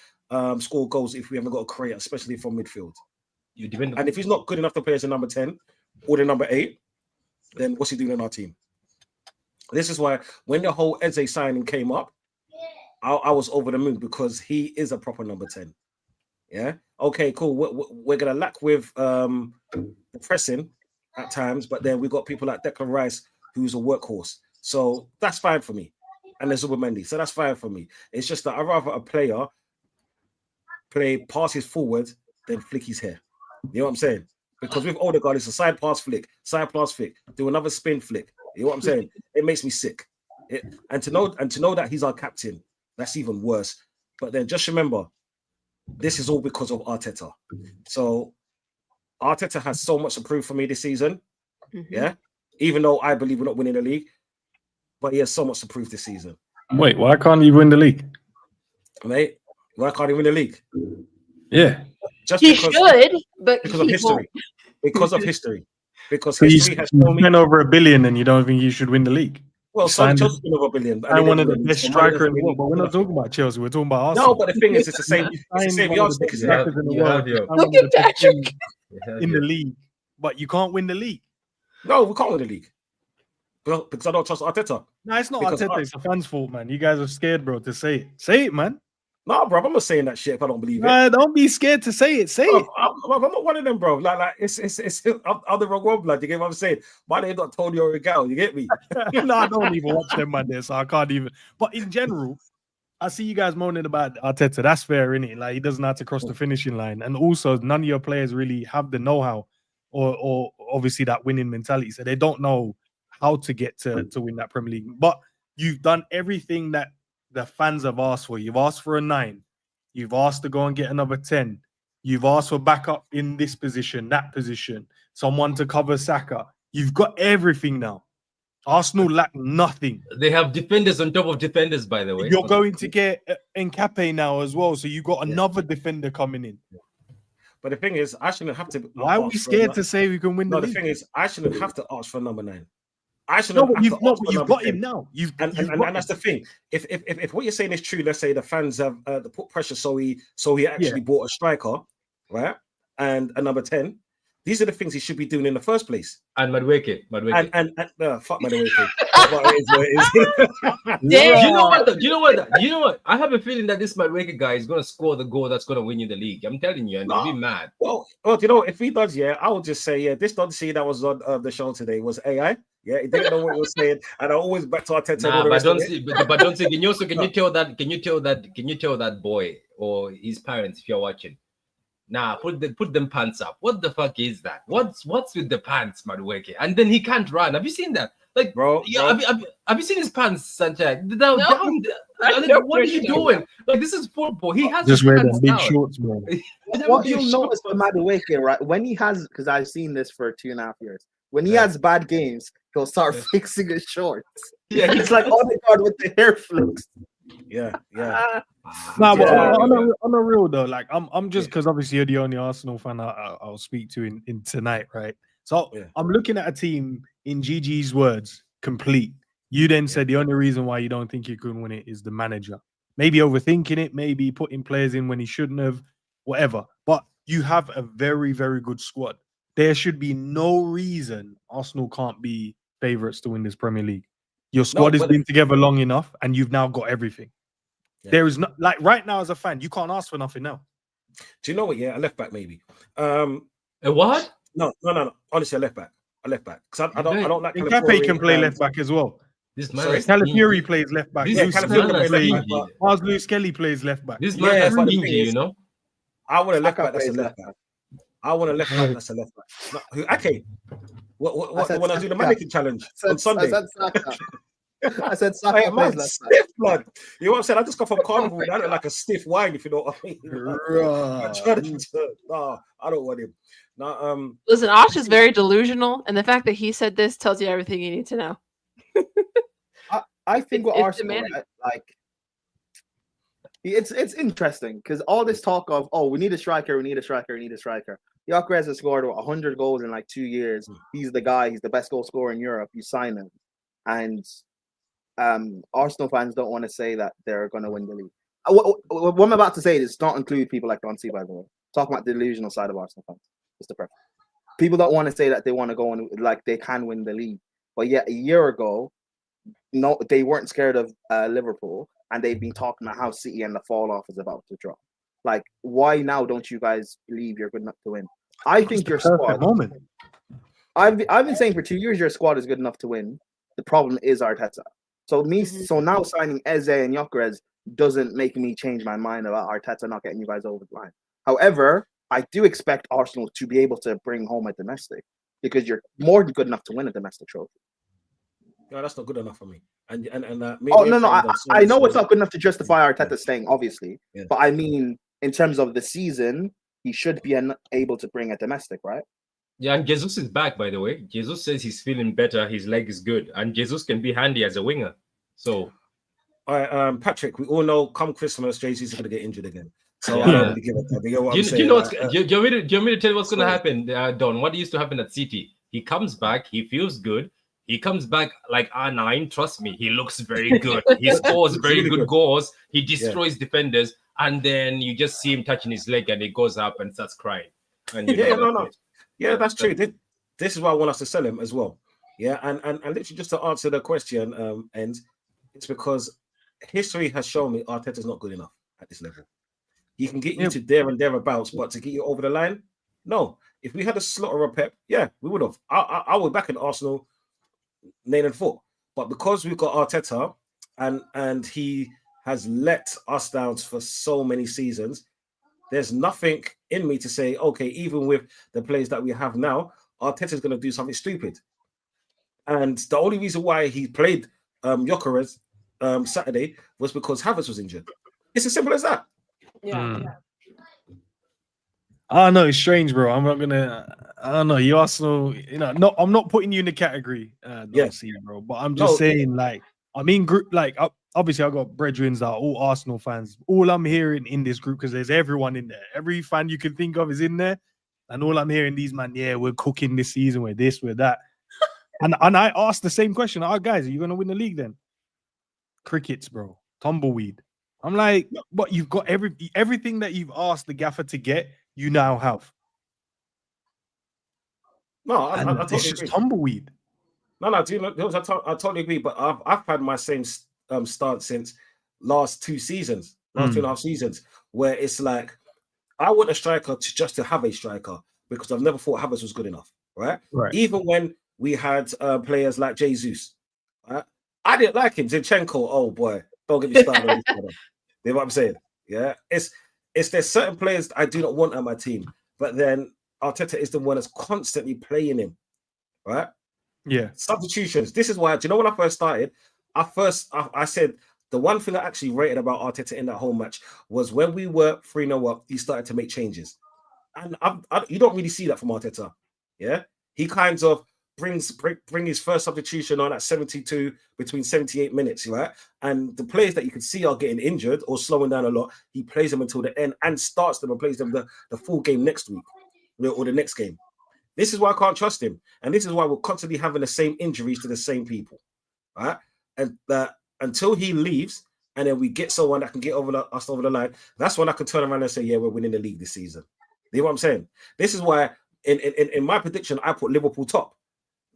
score goals if we haven't got a creator, especially from midfield? And if he's not good enough to play as a number 10 or the number 8, then what's he doing in our team? This is why when the whole Endz signing came up, I was over the moon because he is a proper number 10. Yeah. Okay, cool. We're gonna lack with the pressing at times, but then we got people like Declan Rice, who's a workhorse. So that's fine for me. And there's Mendy, so that's fine for me. It's just that I'd rather a player play passes forward than flick his hair. You know what I'm saying? Because with Odegaard, it's a side pass flick, do another spin flick. You know what I'm saying? It makes me sick. And to know that he's our captain, that's even worse. But then just remember, this is all because of Arteta. So Arteta has so much to prove for me this season. Mm-hmm. Yeah. Even though I believe we're not winning the league, but he has so much to prove this season. Wait, why can't he win the league? Mate, why can't he win the league? Yeah. Just he should, but because of history. Won't. Because of history. Because history has shown me over $1 billion and you don't think you should win the league. Well, Chelsea spent over $1 billion. I'm one of the best strikers in the world, but we're not talking about Chelsea. We're talking about Arsenal. No, but the thing is, it's the same. It's the same yardstick. Look at Patrick in the league, but you can't win the league. No, we can't win the league. Well, because I don't trust Arteta. No, it's not Arteta. It's the fans' fault, man. You guys are scared, bro, to say it. Say it, man. No, bro, I'm not saying that shit if I don't believe it. Don't be scared to say it. Say it. I'm not one of them, bro. Like it's I'm the wrong one, blood. You get what I'm saying? My name not Tony or Regal. You get me? No, I don't even watch them, man. There, so I can't even. But in general, I see you guys moaning about Arteta. That's fair, innit? Like he doesn't have to cross the finishing line, and also none of your players really have the know-how or obviously that winning mentality. So they don't know how to get to win that Premier League. But you've done everything that the fans have asked for. You've asked for a 9. You've asked to go and get another 10. You've asked for backup in this position, that position, someone to cover Saka. You've got everything now. Arsenal lack nothing. They have defenders on top of defenders, by the way. You're going to get Nkape now as well, so you've got another defender coming in. But the thing is, I shouldn't have to. Why are we scared to say we can win the league? The thing is, I shouldn't have to ask for number 9. You've got him now. And that's the thing. If what you're saying is true, let's say the fans have put pressure, so he actually bought a striker, right, and a number 10. These are the things he should be doing in the first place. And Madueke. And fuck Madueke. You know what? I have a feeling that this Madueke guy is gonna score the goal that's gonna win you the league. I'm telling you, and you'll be mad. Well, you know, if he does, I will just say, this Dodgy that was on the show today was AI. Yeah, he didn't know what he was saying, and I always back to Arteta. But don't say. Can you tell that boy or his parents if you're watching? Nah, put them pants up. What the fuck is that? What's with the pants, Madueke? And then he can't run. Have you seen that? Like, bro. Have you seen his pants, Sanchez? Down. What are you doing? Like, this is football. He has just wear them big shorts, bro. What you'll notice with Madueke, right? When he has, because I've seen this for 2.5 years. When he has bad games, he'll start fixing his shorts. Yeah, it's like Odegaard with the hair flicks. Yeah. But on a real though, like I'm just because obviously you're the only Arsenal fan I'll speak to in tonight, right? So I'm looking at a team in GG's words, complete. You then said the only reason why you don't think you couldn't win it is the manager. Maybe overthinking it, maybe putting players in when he shouldn't have, whatever. But you have a very, very good squad. There should be no reason Arsenal can't be favourites to win this Premier League. Your squad has been together long enough, and you've now got everything. Yeah. There is not like right now as a fan, you can't ask for nothing now. Do you know what? Yeah, a left back maybe. A what? No. Honestly, a left back. a left back because I don't like Mbappe can play left back as well. This man Sorry? is Calafiori stingy. plays left back. This Yeah, Lewis Calafiori Kelly plays left back, stingy. but Mars Lewis Kelly plays left back. This man Yeah, is but the stingy, thing is- you know. I want a left Saka back that's a plays left back. I want a left back that's a left back. No, who? Okay. What said when I do the Saka. mannequin challenge on Sunday? I said Saka. I said Hey, Saka man, plays left back. stiff blood. You know what I'm saying? I just got from Carnival. I look like a stiff wine, if you know what I mean. No, I don't want him. No, Listen, Osh is very delusional, and the fact that he said this tells you everything you need to know. I think with It's Arsenal, demanding. right, like it's interesting because all this talk of we need a striker, we need a striker, we need a striker. Gyökeres has scored 100 goals in like 2 years. He's the guy. He's the best goal scorer in Europe. You sign him, and Arsenal fans don't want to say that they're going to win the league. What I'm about to say does not include people like Don C, by the way. Talking about the delusional side of Arsenal fans. Just the preference. People don't want to say that they want to go and like they can win the league. But yet a year ago, no, they weren't scared of Liverpool, and they've been talking about how City and the fall off is about to drop. Like, why now don't you guys believe you're good enough to win? I think your squad. Moment. I've been saying for 2 years your squad is good enough to win. The problem is Arteta. So now signing Eze and Gyökeres doesn't make me change my mind about Arteta not getting you guys over the line. However, I do expect Arsenal to be able to bring home a domestic because you're more than good enough to win a domestic trophy. no, that's not good enough for me. And me Oh and no, Fred have I know so- it's not good enough to justify Arteta staying, obviously. Yeah. But I mean, in terms of the season, he should be able to bring a domestic, right? Yeah, and Jesus is back, by the way. Jesus says he's feeling better. His leg is good, and Jesus can be handy as a winger. So, All right, Patrick, we all know come Christmas, Jay-Z's going to get injured again. So I Yeah. don't really give a damn. You know what I'm do saying? you know what's, Like, do you want me to tell you what's going to sorry. happen, Don? What used to happen at City? He comes back, he feels good. He comes back like R9. Trust me, he looks very good. He scores very Really good good. goals. He destroys defenders, and then you just see him touching his leg, and he goes up and starts crying. And you Yeah, know, no. that's it. Yeah, that's true. This is why I want us to sell him as well. Yeah, and literally just to answer the question, Endz, it's because history has shown me Arteta's not good enough at this level. He can get you to there and thereabouts, but to get you over the line, no. If we had a slaughter of Pep, yeah, we would have. I would back in Arsenal, nail and foot. But because we've got Arteta and he has let us down for so many seasons, there's nothing in me to say, okay, even with the players that we have now, Arteta's going to do something stupid. And the only reason why he played Gyökeres Saturday was because Havertz was injured. It's as simple as that. Yeah. I know it's strange, bro. I'm not gonna. I don't know. You Arsenal, I'm not putting you in the category. Bro. But I'm just saying, like, I mean, group, like, obviously, I got brethrens that are all Arsenal fans. All I'm hearing in this group, because there's everyone in there, every fan you can think of is in there, and all I'm hearing these man, yeah, we're cooking this season, we're this, we're that, and I asked the same question. Guys, are you gonna win the league then? Crickets, bro. Tumbleweed. I'm like, but you've got everything that you've asked the gaffer to get. You now have. No, I totally it's just agree. tumbleweed. No, do you know, I totally agree. But I've had my same stance since last 2 seasons, last 2.5 seasons, where it's like I want a striker to have a striker because I've never thought Havertz was good enough, right? Even when we had players like Jesus, right? I didn't like him. Zinchenko, oh boy, don't get me started on this one. You know what I'm saying? Yeah, it's there's certain players I do not want on my team, but then Arteta is the one that's constantly playing him, right? Yeah. Substitutions. This is why, do you know when I first started? I said the one thing I actually rated about Arteta in that whole match was when we were 3-0 up, he started to make changes. And you don't really see that from Arteta. Yeah. He kind of bring his first substitution on at 72 between 78 minutes, right? And the players that you can see are getting injured or slowing down a lot, he plays them until the end and starts them and plays them the full game next week or the next game. This is why I can't trust him. And this is why we're constantly having the same injuries to the same people, right? And until he leaves and then we get someone that can get us over the line, that's when I can turn around and say, yeah, we're winning the league this season. You know what I'm saying? This is why in my prediction, I put Liverpool top.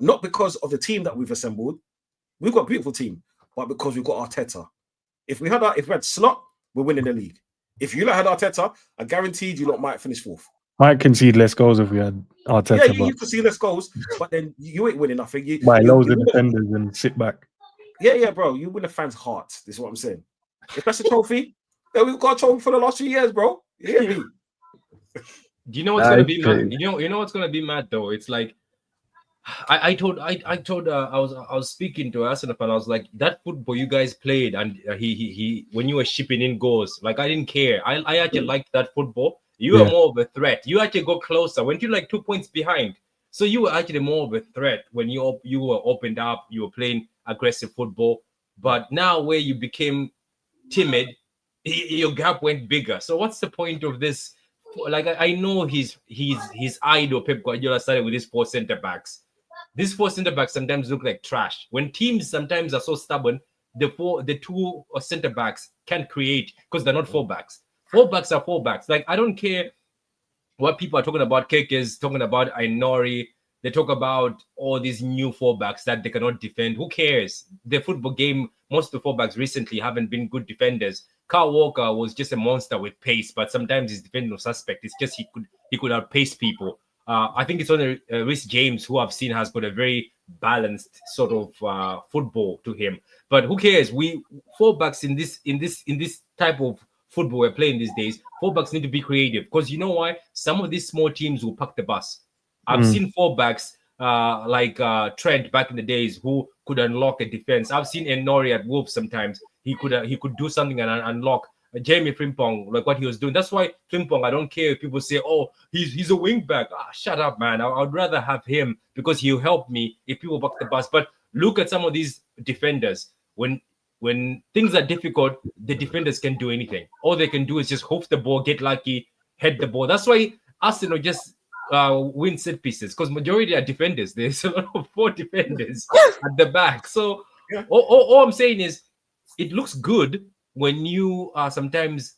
Not because of the team that we've assembled. We've got a beautiful team, but because we've got Arteta. If we had Slot, we're winning the league. If you lot had Arteta, I guaranteed you lot might finish 4th. Might concede less goals if we had Arteta, Yeah, you but can see less goals, but then you ain't winning nothing. by loads You of defenders and sit back. yeah, bro. You win the fans' hearts. This is what I'm saying. If that's a trophy, yeah, we've got a trophy for the last 3 years, bro. You hear me? Do you know what's gonna be mad? You know what's gonna be mad though. It's like I told I was speaking to Arsenal and I was like, that football you guys played and he when you were shipping in goals, like I didn't care. I actually liked that football. You were more of a threat. You actually go closer. Went you like 2 points behind, so you were actually more of a threat when you were opened up. You were playing aggressive football, but now where you became timid, your gap went bigger. So what's the point of this? Like I know his idol Pep Guardiola started with his 4 centre backs. These 4 centre backs sometimes look like trash. When teams sometimes are so stubborn, the 2 centre backs can't create because they're not 4 backs. 4 backs are 4 backs. Like I don't care what people are talking about. Keke is talking about Ainori. They talk about all these new 4 backs that they cannot defend. Who cares? The football game, most of the 4 backs recently haven't been good defenders. Kyle Walker was just a monster with pace, but sometimes his defending was suspect. It's just he could outpace people. I think it's only Rhys James who I've seen has got a very balanced sort of football to him. But who cares? We 4 backs in this type of football we're playing these days. 4 backs need to be creative because you know why? Some of these small teams will pack the bus. I've seen 4 backs like Trent back in the days who could unlock a defense. I've seen Enori at Wolves sometimes. He could do something and unlock. Jamie Frimpong, like what he was doing. That's why Frimpong, I don't care if people say, oh, he's a wing back. Shut up, man. I'd rather have him because he'll help me if people back the bus. But look at some of these defenders. When things are difficult, the defenders can do anything. All they can do is just hoof the ball, get lucky, head the ball. That's why Arsenal just win set pieces because majority are defenders. There's a lot of 4 defenders at the back. So all I'm saying is it looks good when you are sometimes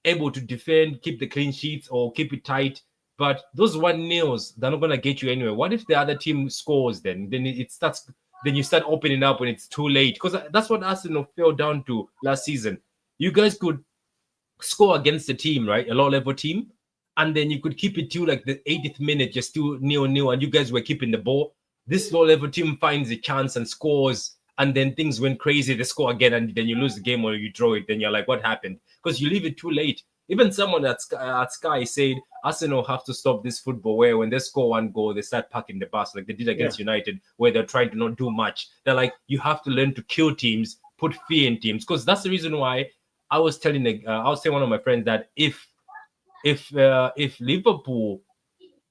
able to defend, keep the clean sheets or keep it tight. But those 1-0s, they're not going to get you anywhere. What if the other team scores then? Then it starts. Then you start opening up when it's too late. Because that's what Arsenal fell down to last season. You guys could score against the team, right? A low-level team. And then you could keep it till like the 80th minute, just 2-0, and you guys were keeping the ball. This low-level team finds a chance and scores. And then things went crazy. They score again, and then you lose the game or you draw it. Then you're like, what happened? Because you leave it too late. Even someone at Sky said Arsenal have to stop this football where when they score 1 goal, they start packing the bus like they did against United, where they're trying to not do much. They're like, you have to learn to kill teams, put fear in teams. Because that's the reason why I was telling one of my friends that if Liverpool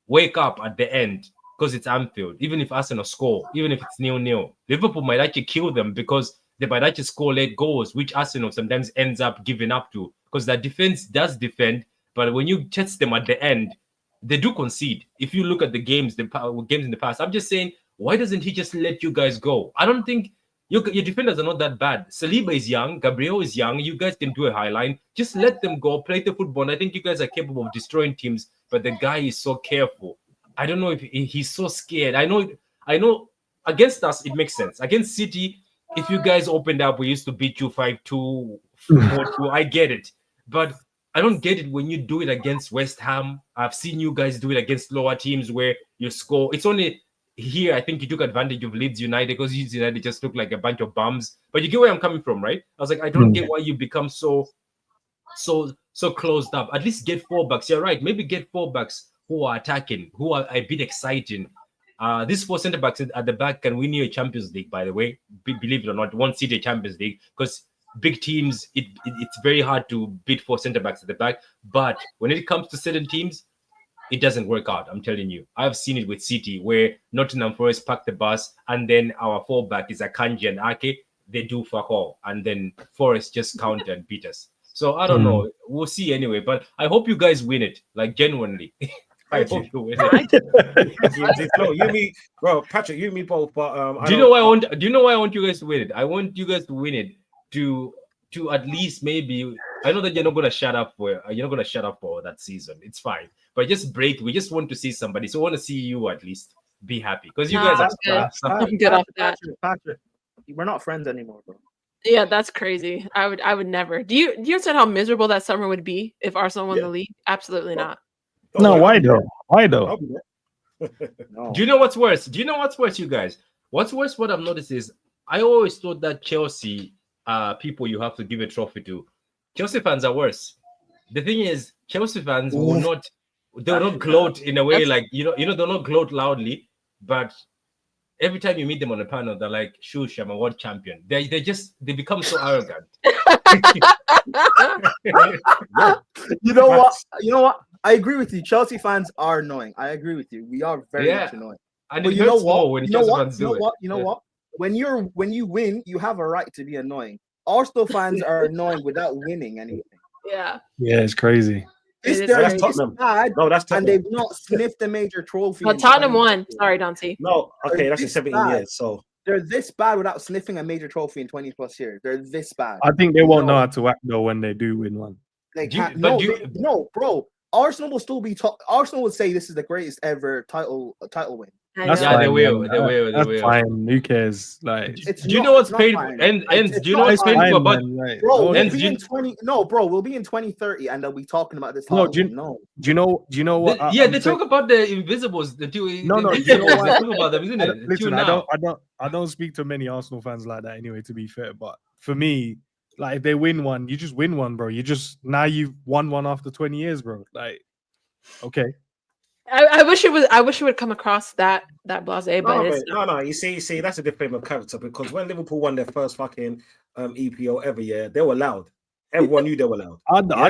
wake up at the end, because it's Anfield, even if Arsenal score, even if it's 0-0, Liverpool might actually kill them because they might actually score late goals, which Arsenal sometimes ends up giving up to because their defense does defend, but when you test them at the end, they do concede. If you look at the games in the past, I'm just saying, why doesn't he just let you guys go? I don't think your defenders are not that bad. Saliba is young, Gabriel is young. You guys can do a high line. Just let them go, play the football. And I think you guys are capable of destroying teams, but the guy is so careful. I don't know if he's so scared. I know against us, it makes sense. Against City, if you guys opened up, we used to beat you 5-2, 4-2. I get it. But I don't get it when you do it against West Ham. I've seen you guys do it against lower teams where you score. It's only here, I think you took advantage of Leeds United because Leeds United just looked like a bunch of bums. But you get where I'm coming from, right? I was like, I don't get why you become so closed up. At least get 4 backs. You're right. Maybe get 4 backs who are attacking, who are a bit exciting. These 4 centre backs at the back can win you a Champions League, by the way. Believe it or not, won't see the Champions League because big teams, it's very hard to beat 4 centre backs at the back. But when it comes to certain teams, it doesn't work out. I'm telling you. I've seen it with City where Nottingham Forest pack the bus and then our 4 back is Akanji and Ake. They do fuck all. And then Forest just counter and beat us. So I don't know. We'll see anyway. But I hope you guys win it. Like genuinely. I hope you win it. No, you me, bro, Patrick, you and me both. But do you know why I want you guys to win it? I want you guys to win it to at least maybe. I know that you're not gonna shut up for that season. It's fine, but just break. We just want to see somebody. So I want to see you at least be happy because you guys are I'm good off that. Patrick, we're not friends anymore, bro. Yeah, that's crazy. I would never. Do you understand how miserable that summer would be if Arsenal won the league? Absolutely not. No, worry, why I'll be though? there. Why I'll though? be there. No. Do you know what's worse? Do you know what's worse, you guys? What's worse? What I've noticed is I always thought that Chelsea people you have to give a trophy to. Chelsea fans are worse. The thing is, Chelsea fans will not gloat in a way like they'll not gloat loudly, but every time you meet them on a panel, they're like, "Shush, I'm a world champion." They become so arrogant. You know what? You know what? I agree with you. Chelsea fans are annoying. I agree with you. We are very much annoying. And But it you know hurts more what? when You know Chelsea what? fans You do know it. what? You know what? When you win, you have a right to be annoying. Arsenal fans are annoying without winning anything. Yeah. Yeah, it's crazy. It is They're crazy. this Tottenham. bad, No, that's and Tottenham. they've not sniffed a major trophy. Well, in Tottenham 20 won. years. Sorry, Dante. No, okay, that's in This 17 bad. years. So They're this bad without sniffing a major trophy in 20 plus years. They're this bad. I think they won't know No. how to act though when they do win one. They Do you- can't. but No, do you- no, bro. Arsenal will still be. Arsenal would say this is the greatest ever title win. I That's know. Yeah, they fine, will, man. they will, they That's will. fine. Who cares? Like, It's Do you not- know what's it's not painful? fine. Ends. It's Do you know not what's fine. painful fine, about? man. Like, Bro, no we'll Ends, be do in you- 20. No, bro, we'll be in 2030, and they'll be talking about this. No, title do you- win. No, do you know what? They talk about the Invisibles. The two. No, the do you know Invisibles, what? they talk about them, isn't I it? don't- The listen, two I now. don't speak to many Arsenal fans like that anyway. To be fair, but for me, like if they win one, you just win one, bro. Now you've won one after 20 years, bro. Like, okay, I wish it was. I wish it would come across that blasé, but no, it's but no. You see, that's a different character because when Liverpool won their first fucking EPO ever, yeah, they were loud. Everyone knew they were loud.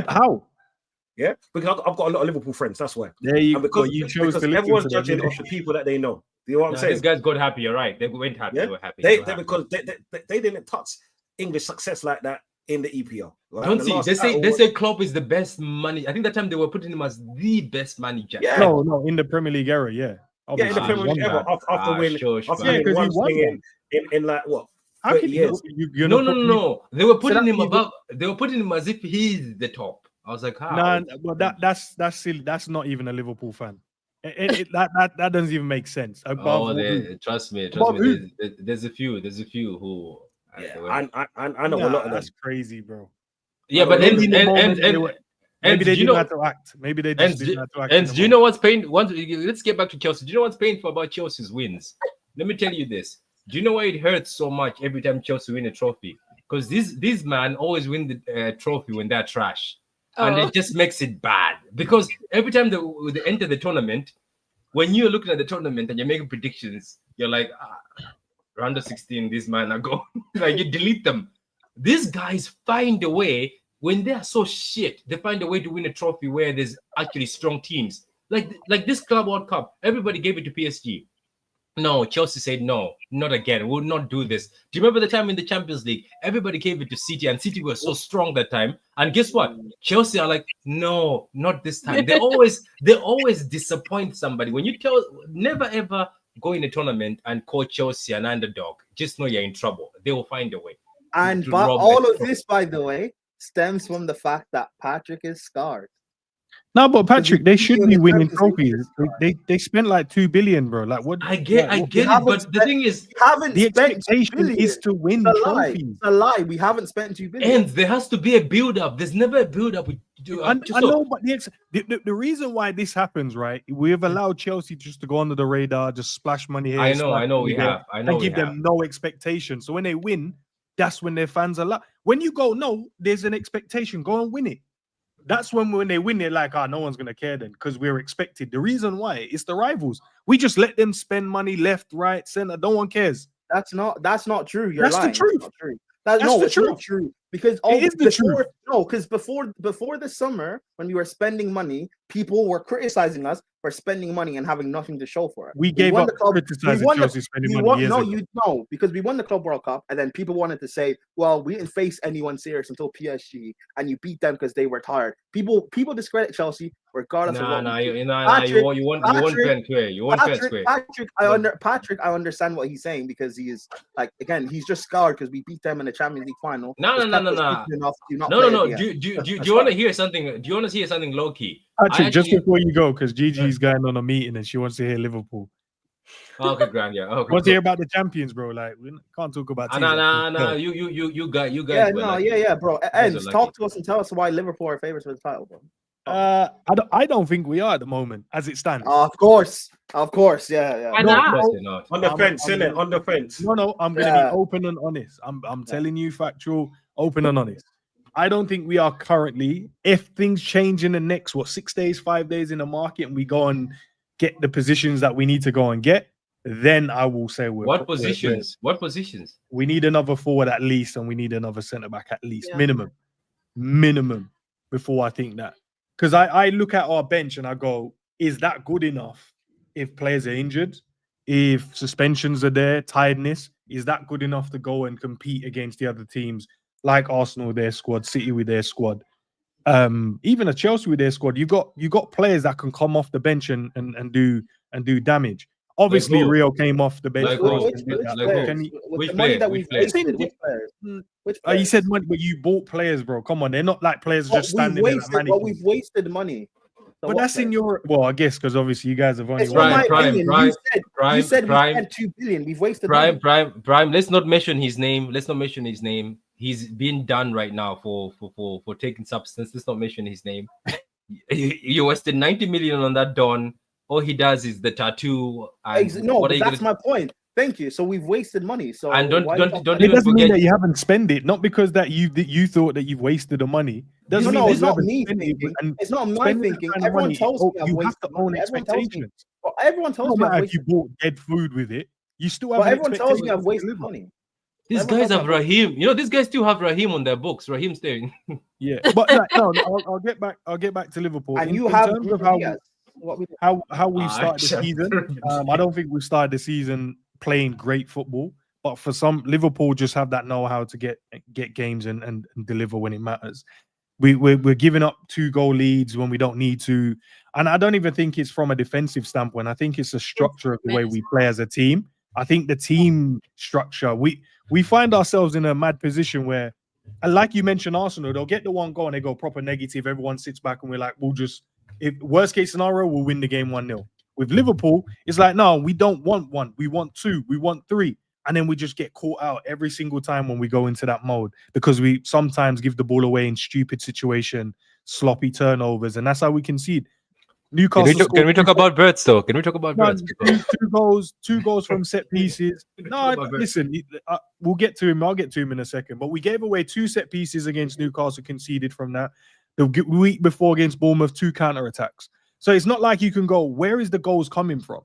how? Yeah, because I've got a lot of Liverpool friends. That's why. There you And because, go. You chose because to listen everyone's to them, judging innit? off the people that they know. You know what I'm No, saying? these guys got happy. You're right. They went happy. Yeah? They were happy. They were happy. because they didn't touch English success like that in the EPO. Right? Don't The see. last They title say was- Klopp is the best money. I think that time they were putting him as the best manager. Yeah. No, in the Premier League era, yeah. Yeah, in Obviously, the he Premier League won ever that. after winning shush, after man. Yeah, winning 'cause he one won thing in like what How 30 can years. you're No, not putting- no. They were putting that him means- above. They were putting him as if he's the top. I was like, how? Nah, but that's silly. That's not even a Liverpool fan. That doesn't even make sense. Oh, trust me. There's a few who. Yeah, they were- I know a lot of them. That's crazy, bro. yeah, but Maybe in the moment they and were- Maybe they do you didn't know? have to act. Maybe they just didn't have to act. And do you know what's painful? Let's get back to Chelsea. Do you know what's painful about Chelsea's wins? Let me tell you this. Do you know why it hurts so much every time Chelsea win a trophy? Because these man always win the trophy when they're trash, and it just makes it bad. Because every time they enter the tournament, when you're looking at the tournament and you're making predictions, you're like, round of 16, these man are going. Like you delete them. These guys find a way. When they are so shit, they find a way to win a trophy where there's actually strong teams. Like this Club World Cup, everybody gave it to PSG. No, Chelsea said no, not again. We'll not do this. Do you remember the time in the Champions League? Everybody gave it to City, and City was so strong that time. And guess what? Chelsea are like, no, not this time. They always disappoint somebody. When you never ever go in a tournament and call Chelsea an underdog. Just know you're in trouble. They will find a way. And to but rob all the of trophy. this, by the way, stems from the fact that Patrick is scarred. No, but Patrick, they should be winning Champions League trophies. They spent like 2 billion, bro. Like what? I get it, haven't but the thing is, Haven't The spent expectation 2 billion. is to win It's a lie. trophies. It's a lie. We haven't spent 2 billion. and there has to be a build-up. There's never a build-up. I know, but the reason why this happens, right? We have allowed Chelsea just to go under the radar, just splash money here. I splash know money we there, have. I know and we give have. them no expectation. So when they win, that's when their fans are like, when you go, no, there's an expectation. Go and win it. That's when they win, they're like, no one's gonna care then because we're expected. The reason why it's the rivals. We just let them spend money left, right, center. No one cares. That's not true. You're That's the lying. truth. That's not true. That's No, the it's not truth. true. Because It is the truth. because before the summer, when we were spending money, people were criticizing us for spending money and having nothing to show for it. We gave won up the club. criticizing won the- Chelsea spending money years ago. because we won the Club World Cup, and then people wanted to say, "Well, we didn't face anyone serious until PSG, and you beat them because they were tired." People discredit Chelsea regardless of what. You want fair and square. You want fair and square. Patrick, I understand what he's saying because he is like, again, he's just scarred because we beat them in the Champions League final. No. Do you want to hear something? Do you want to hear something low key? Actually, just before you go, because Gigi's going on a meeting and she wants to hear Liverpool. Okay, grand, yeah. Okay, Wants to hear about the champions, bro. Like we can't talk about. No. You guys. Yeah, bro. Endz, talk to us and tell us why Liverpool are favorites for the title, bro. I don't think we are at the moment, as it stands. Of course, yeah. Why No, not? Of course they're not. On the I'm- fence, I'm innit? gonna- On the fence. No, I'm going to Yeah. be open and honest. I'm telling you factual, open and honest. I don't think we are currently. If things change in the next 6 days, 5 days in the market, and we go and get the positions that we need to go and get, then I will say What positions? What positions? we need another forward at least, and we need another centre back at least, Yeah. minimum. Before I think that, because I look at our bench and I go, is that good enough? If players are injured, if suspensions are there, tiredness, is that good enough to go and compete against the other teams like Arsenal with their squad, City with their squad, even a Chelsea with their squad? You got players that can come off the bench and do damage. Obviously, who? Rio came off the bench. Like for who? us Which and did that. Like players? who? Can you- With Which the money player? that Which we've player? wasted, which players? Which You players? said money, but you bought players, bro. Come on, they're not like players But just standing there. Like we've wasted money. So but what that's in players? your. Well, I guess because obviously you guys have only It's won. not my Prime, opinion. Prime, You said we Prime. spent 2 billion. We've wasted money. Prime. Let's not mention his name. He's being done right now for taking substance. Let's not mention his name. You wasted 90 million on that Don. All he does is the tattoo. And No, what but are you that's gonna- my point. Thank you. So we've wasted money. So And don't why even It forget- doesn't mean that you haven't spent it. Not because that you thought that you've wasted the money. Doesn't mean No, that it's you not haven't me spent it, thinking. and It's not my spending that thinking. kind of Everyone money, tells me I've you have wasted to own money. Everyone tells me. expectations. Well, everyone tells No me I've matter if you wasted. bought dead food with it, you still have But an everyone tells me expectation I've to wasted deliver. money. These Everyone guys tells have me I've Raheem. You know, these guys still have Raheem on their books. Raheem staying. Yeah, but like, no, I'll get back. I'll get back to Liverpool. And in you have terms of Bruno Diaz. What we do? how we've started the shut season. up. I don't think we started the season playing great football, but for some, Liverpool just have that know-how to get games and deliver when it matters. We're giving up 2-goal leads when we don't need to, and I don't even think it's from a defensive standpoint. I think it's a structure of the way we play as a team. I think the team structure, we find ourselves in a mad position where, and like you mentioned, Arsenal, they'll get the one goal and they go proper negative. Everyone sits back and we're like, if worst case scenario, we'll win the game 1-0. With Liverpool, it's like, no, we don't want 1. We want 2. We want 3. And then we just get caught out every single time when we go into that mode because we sometimes give the ball away in stupid situation, sloppy turnovers, and that's how we concede. Newcastle Can we talk about Birds though? Can we talk about Birds? two goals from set pieces. No, listen, we'll get to him. I'll get to him in a second. But we gave away 2 set pieces against Newcastle, conceded from that. The week before against Bournemouth, 2 counter-attacks. So it's not like you can go, where is the goals coming from?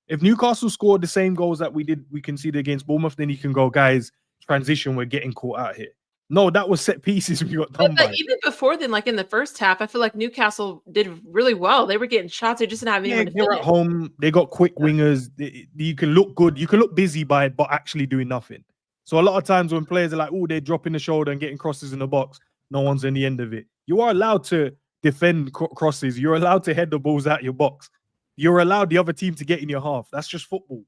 If Newcastle scored the same goals that we conceded against Bournemouth, then you can go, guys, transition, we're getting caught out here. No, that was set pieces we got done by. Even before then, like in the first half, I feel like Newcastle did really well. They were getting shots. They just didn't have anyone to they're finish. at home. They got quick wingers. You can look good. You can look busy by it, but actually doing nothing. So a lot of times when players are like, oh, they're dropping the shoulder and getting crosses in the box, no one's in the end of it. You are allowed to defend crosses. You're allowed to head the balls out your box. You're allowed the other team to get in your half. That's just football.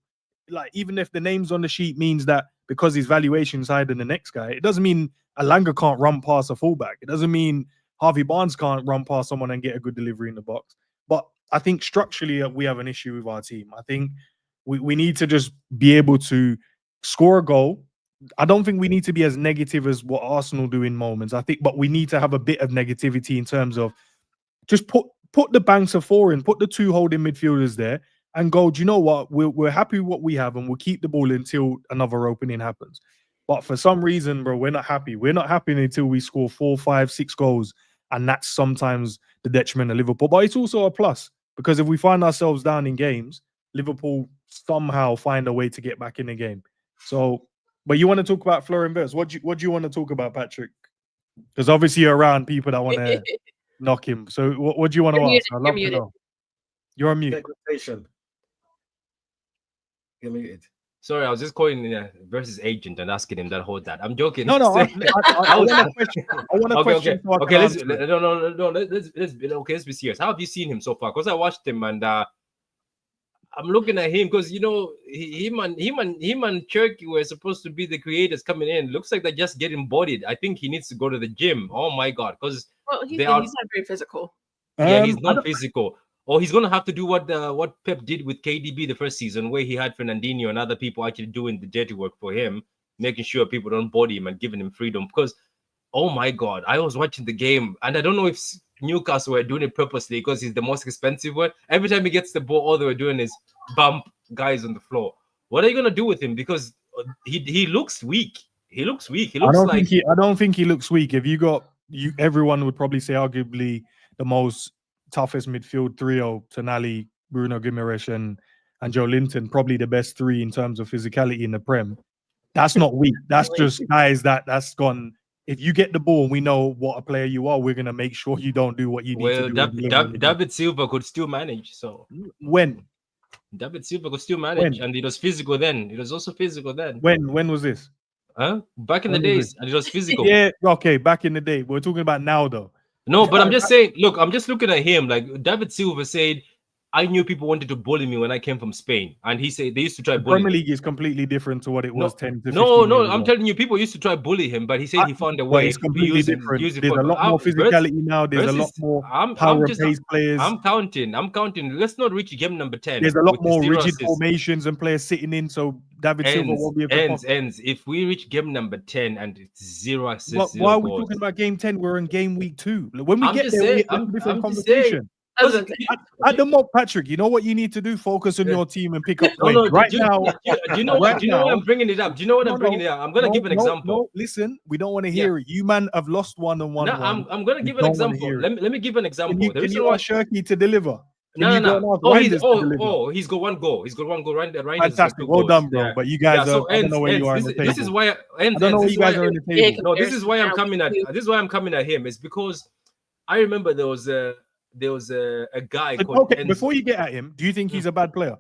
Like, even if the names on the sheet means that because his valuation's higher than the next guy, it doesn't mean Alanga can't run past a fullback. It doesn't mean Harvey Barnes can't run past someone and get a good delivery in the box. But I think structurally we have an issue with our team. I think we need to just be able to score a goal. I don't think we need to be as negative as what Arsenal do in moments. I think, but we need to have a bit of negativity in terms of just put the banks of 4 in, put the 2 holding midfielders there, and go, do you know what? We're happy with what we have, and we'll keep the ball until another opening happens. But for some reason, bro, we're not happy. We're not happy until we score 4, 5, 6 goals, and that's sometimes the detriment of Liverpool. But it's also a plus, because if we find ourselves down in games, Liverpool somehow find a way to get back in the game. So, but you want to talk about Florian Wirtz? What do you want to talk about, Patrick? Because obviously you're around people that want to knock him. So what do you want to ask? I'd love to know. You're on mute. You're muted. Sorry, I was just calling versus agent and asking him that hold that. I'm joking. No, I want a question. I want a question. Okay, let's be serious. How have you seen him so far? Because I watched him and I'm looking at him because, you know, him and Cherky were supposed to be the creators coming in. Looks like they're just getting bodied. I think he needs to go to the gym. Oh my God, because he's not very physical. Yeah, he's not physical. Or he's gonna have to do what Pep did with KDB the first season, where he had Fernandinho and other people actually doing the dirty work for him, making sure people don't body him and giving him freedom. Because, oh my God, I was watching the game and I don't know if Newcastle were doing it purposely because he's the most expensive one. Every time he gets the ball, all they were doing is bump guys on the floor. What are you gonna do with him? Because he looks weak. He looks weak. He looks I don't think he looks weak. If you got everyone would probably say arguably the most toughest midfield trio: Tonali, Bruno Guimaraes, and Joe Linton, probably the best three in terms of physicality in the Prem. That's not weak. That's just guys that's gone. If you get the ball, we know what a player you are. We're gonna make sure you don't do what you need to do. David Silva could still manage. So when David Silva could still manage, and it was physical then. It was also physical then. When was this? Back in the days, and it was physical. Yeah, okay, back in the day. We're talking about now, though. No, but I'm just saying. Look, I'm just looking at him. Like David Silva said, I knew people wanted to bully me when I came from Spain, and he said they used to try. Premier League is completely different to what it was 10 to 15 No, years I'm ago. telling you, people used to try bully him, but he said he found a way. It's completely different. There's a lot more physicality now. There's a lot more power-based players. I'm counting. Let's not reach game number 10. There's a lot more rigid formations and players sitting in, so David Silva won't be able to. Ends. If we reach game number 10 and it's 0 assists, why are we talking about game 10? We're in game week 2. When we get there, we have a different conversation. At the moment, Patrick, you know what you need to do? Focus on your team and pick up points. Do you know what I'm bringing it up? Do you know what I'm bringing it up? I'm going to give an example. No, listen, we don't want to hear it. You man have lost one on one. No, I'm going to give an example. Let me give an example. Can you want Shirky to deliver? No. He's got one goal. He's got one goal right there. Fantastic. Well done, bro. But you guys I don't know where you are on the table. This is why I don't know where you guys are on the table. No, this is why I'm coming at. This is why I'm coming at him. It's because I remember there was a guy called Endz. Before you get at him, do you think he's a bad player?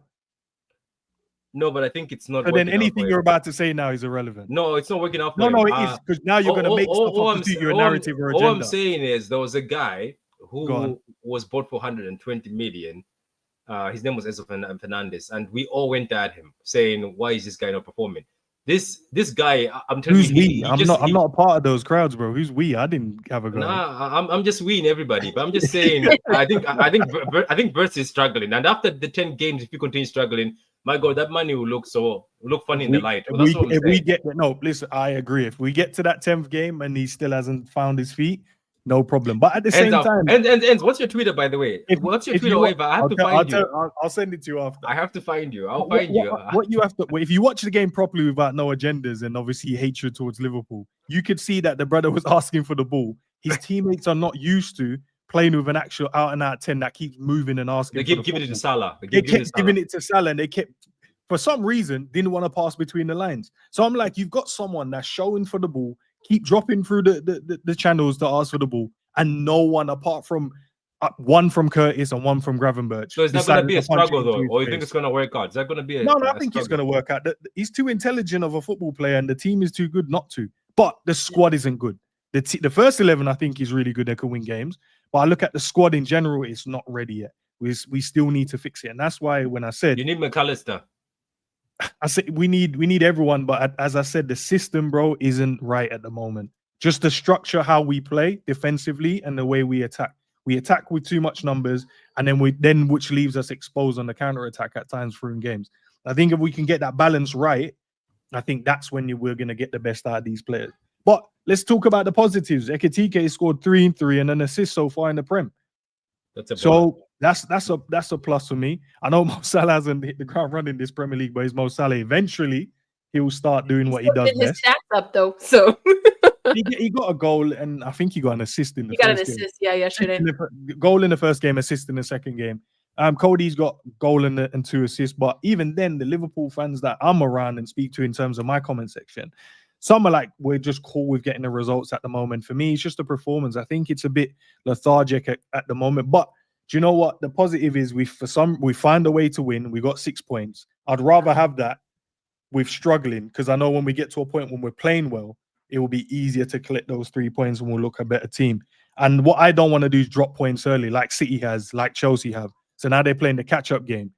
No, but I think it's not. So then anything you're about to say now is irrelevant. No, it's not working out. No, it is, because now you're going to make stuff up to your narrative or agenda. All I'm saying is there was a guy who was bought for 120 million. His name was Enzo Fernandez, and we all went at him saying, "Why is this guy not performing?" This guy, I'm telling you, I'm not a part of those crowds, bro. Who's we? I didn't have a go. Nah, I'm just weeing everybody, but I'm just saying. I think Burst is struggling, and after the 10 games, if you continue struggling, my God, that money will look funny in the light. Listen, I agree. If we get to that 10th game and he still hasn't found his feet, no problem. But at the same time, and what's your Twitter, by the way? What's your Twitter? I have to find you. I'll send it to you after. I have to find you. I'll find you. What you have to, if you watch the game properly without no agendas and obviously hatred towards Liverpool, you could see that the brother was asking for the ball. His teammates are not used to playing with an actual out-and-out 10 that keeps moving and asking. They keep giving it to Salah. They kept giving it to Salah, and they kept, for some reason, didn't want to pass between the lines. So I'm like, you've got someone that's showing for the ball, keep dropping through the channels to ask for the ball, and no one apart from one from Curtis and one from Gravenberch. So it's not going to be a struggle, though, or you think it's going to work out? Is that going to be No, I think it's going to work out. He's too intelligent of a football player, and the team is too good not to. But the squad isn't good. The first 11, I think, is really good. They can win games. But I look at the squad in general, it's not ready yet. We still need to fix it. And that's why when I said... You need McAllister. I said we need everyone. But as I said, the system, bro, isn't right at the moment. Just the structure, how we play defensively and the way we attack. We attack with too much numbers, and then which leaves us exposed on the counter-attack at times through in games. I think if we can get that balance right, I think that's when we're going to get the best out of these players. But let's talk about the positives. Ekitike scored 3 and 3 and an assist so far in the Prem. That's a plus for me. I know Mo Salah hasn't hit the ground running this Premier League, but it's Mo Salah. Eventually, he will start doing what he does best. His stats up though, so he got a goal, and I think he got an assist in the first game. He got an assist, yesterday. Goal in the first game, assist in the second game. Cody's got goal and 2 assists, but even then, the Liverpool fans that I'm around and speak to in terms of my comment section, some are like, we're just cool with getting the results at the moment. For me, it's just a performance. I think it's a bit lethargic at the moment. But do you know what? The positive is we find a way to win. We got 6 points. I'd rather have that with struggling, because I know when we get to a point when we're playing well, it will be easier to collect those 3 points and we'll look a better team. And what I don't want to do is drop points early, like City has, like Chelsea have. So now they're playing the catch-up game.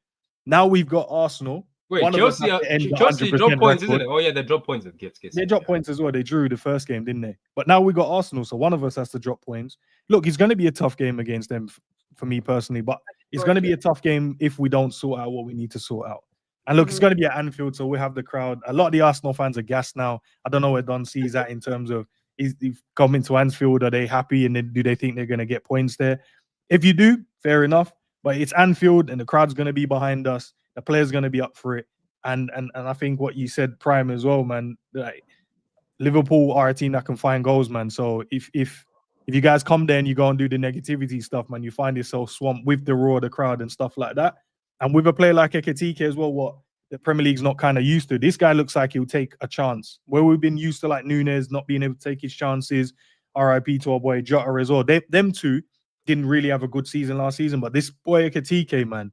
Now we've got Arsenal. Wait, Chelsea dropped points, isn't it? Oh, yeah, they dropped points. They dropped points as well. They drew the first game, didn't they? But now we got Arsenal, so one of us has to drop points. Look, it's going to be a tough game against them for me personally, but it's going to be a tough game if we don't sort out what we need to sort out. And look, it's going to be at Anfield, so we have the crowd. A lot of the Arsenal fans are gassed now. I don't know where Don sees that in terms of He's coming to Anfield. Are they happy? And then do they think they're going to get points there? If you do, fair enough. But it's Anfield, and the crowd's going to be behind us. The players going to be up for it. And I think what you said, Prime, as well, man. Like, Liverpool are a team that can find goals, man. So if you guys come there and you go and do the negativity stuff, man, you find yourself swamped with the roar of the crowd and stuff like that. And with a player like Ekitike as well, what the Premier League's not kind of used to. This guy looks like he'll take a chance. Where we've been used to like Nunes not being able to take his chances. RIP to our boy Jota as well. Them two didn't really have a good season last season, but this boy Ekitike, man,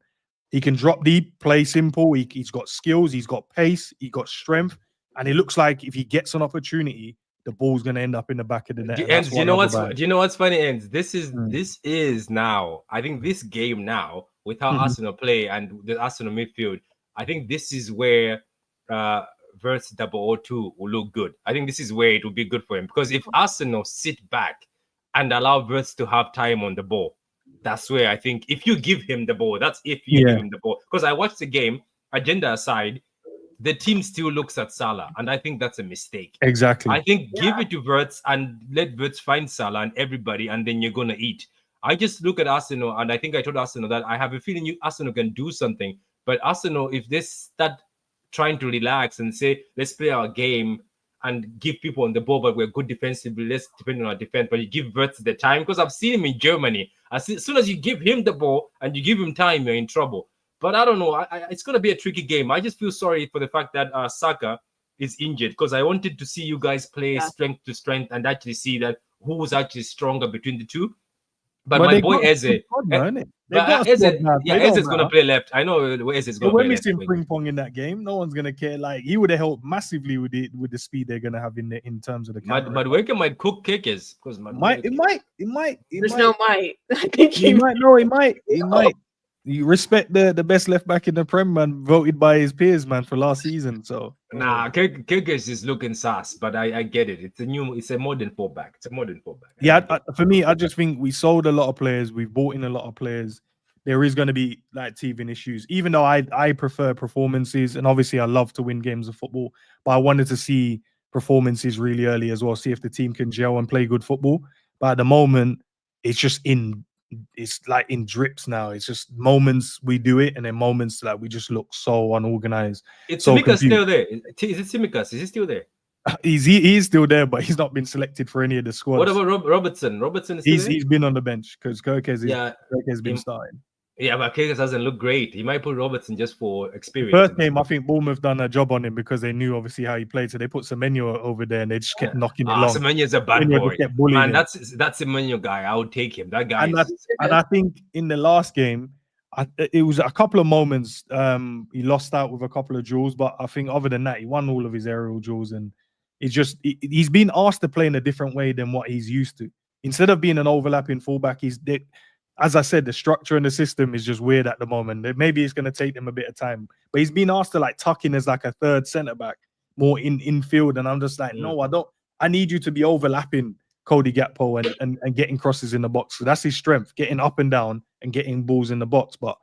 he can drop deep, play simple. He's got skills, he's got pace, he's got strength, and it looks like if he gets an opportunity, the ball's going to end up in the back of the net. Endz, do you know what's funny, Endz? This is now, I think this game now, with how Arsenal play and the Arsenal midfield, I think this is where Verts 002 will look good. I think this is where it will be good for him, because if Arsenal sit back and allow Verts to have time on the ball, that's where I think if you give him the ball, that's if you give him the ball. Because I watched the game, agenda aside, the team still looks at Salah, and I think that's a mistake. Exactly. I think give it to Verts and let Verts find Salah and everybody, and then you're gonna eat. I just look at Arsenal, and I think I told Arsenal that I have a feeling Arsenal can do something. But Arsenal, if they start trying to relax and say, let's play our game and give people on the ball, but we're good defensively, let's depend on our defense, but you give Verts the time, because I've seen him in Germany. As soon as you give him the ball and you give him time, you're in trouble. But I don't know. It's going to be a tricky game. I just feel sorry for the fact that Saka is injured, because I wanted to see you guys play strength to strength and actually see that who was actually stronger between the two. But my boy Eze, Eze is going to play left. I know Eze is going to play left. We're missing ping pong in that game. No one's going to care. Like, he would have helped massively with the speed they're going to have in terms of the counter. But Wake might cook kickers, because it might. There's no might. I think he might. No, he might. He might. You respect the best left back in the Prem, man, voted by his peers, man, for last season. So Kirkis is looking sass, but I get it. It's a modern fullback. It's a modern fullback. Yeah, for me, I just think we sold a lot of players. We've bought in a lot of players. There is going to be like teething issues, even though I prefer performances, and obviously I love to win games of football, but I wanted to see performances really early as well, see if the team can gel and play good football. But at the moment, it's like in drips now. It's just moments we do it, and then moments like we just look so unorganized. It's Tsimikas still there. Is it Tsimikas? Is he still there? He's still there, but he's not been selected for any of the squads. What about Robertson? Robertson is still there? He's been on the bench because Kirkes been starting. Yeah, but Kirkes doesn't look great. He might put Robertson just for experience. First game, I think Bournemouth done a job on him because they knew obviously how he played. So they put Semenyo over there and they just kept knocking it long. Semenyo's a bad boy. Man, that's Semenyo guy. I would take him. That guy. And I think in the last game, it was a couple of moments. He lost out with a couple of duels, but I think other than that, he won all of his aerial duels, and he's been asked to play in a different way than what he's used to. Instead of being an overlapping fullback, as I said, the structure and the system is just weird at the moment. Maybe it's going to take them a bit of time, but he's been asked to like tuck in as like a third centre back, more in field, and I'm just like, no, I don't. I need you to be overlapping Cody Gakpo and getting crosses in the box. So that's his strength, getting up and down and getting balls in the box. But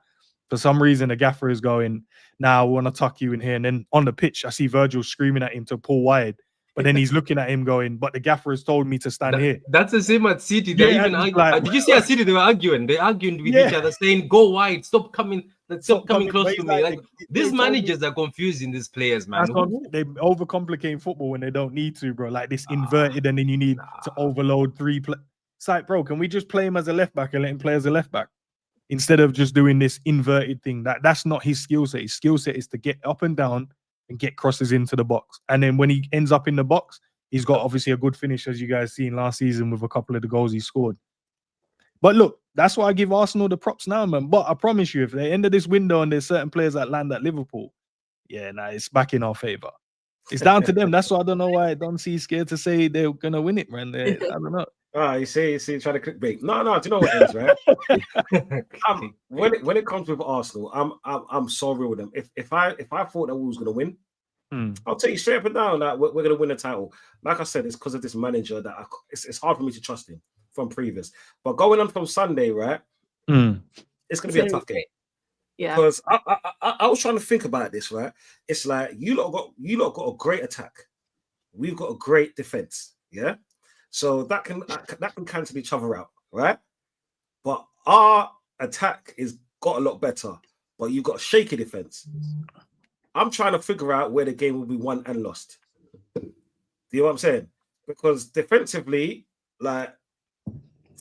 for some reason, the gaffer is going, now I want to tuck you in here. And then on the pitch, I see Virgil screaming at him to pull wide. But then he's looking at him going, but the gaffer has told me to stand here. That's the same at City. They even arguing. Did you see at City they were arguing? They're arguing with each other, saying, go wide, stop coming close to me. Like these managers are confusing these players, man. They overcomplicate football when they don't need to, bro. Like this inverted, and then you need to overload three. It's like, bro, can we just play him as a left back and let him play as a left back? Instead of just doing this inverted thing. That's not his skill set. His skill set is to get up and down and get crosses into the box. And then when he ends up in the box, he's got obviously a good finish, as you guys seen last season with a couple of the goals he scored. But look, that's why I give Arsenal the props now, man. But I promise you, if they end of this window and there's certain players that land at Liverpool, it's back in our favor. It's down to them. That's why I don't know why Don C's scared to say they're going to win it, man. I don't know. You see, trying to clickbait. No, do you know what it is, right? When it comes with Arsenal, I'm so real with them. If I thought that we was gonna win, I'll tell you straight up and down that we're gonna win the title. Like I said, it's because of this manager that it's hard for me to trust him from previous. But going on from Sunday, right? It's gonna be a tough game. Yeah. Because I was trying to think about this, right? It's like you lot got a great attack. We've got a great defense, yeah. So that can cancel each other out, right? But our attack is got a lot better, but you've got a shaky defense. I'm trying to figure out where the game will be won and lost. Do you know what I'm saying? Because defensively, like,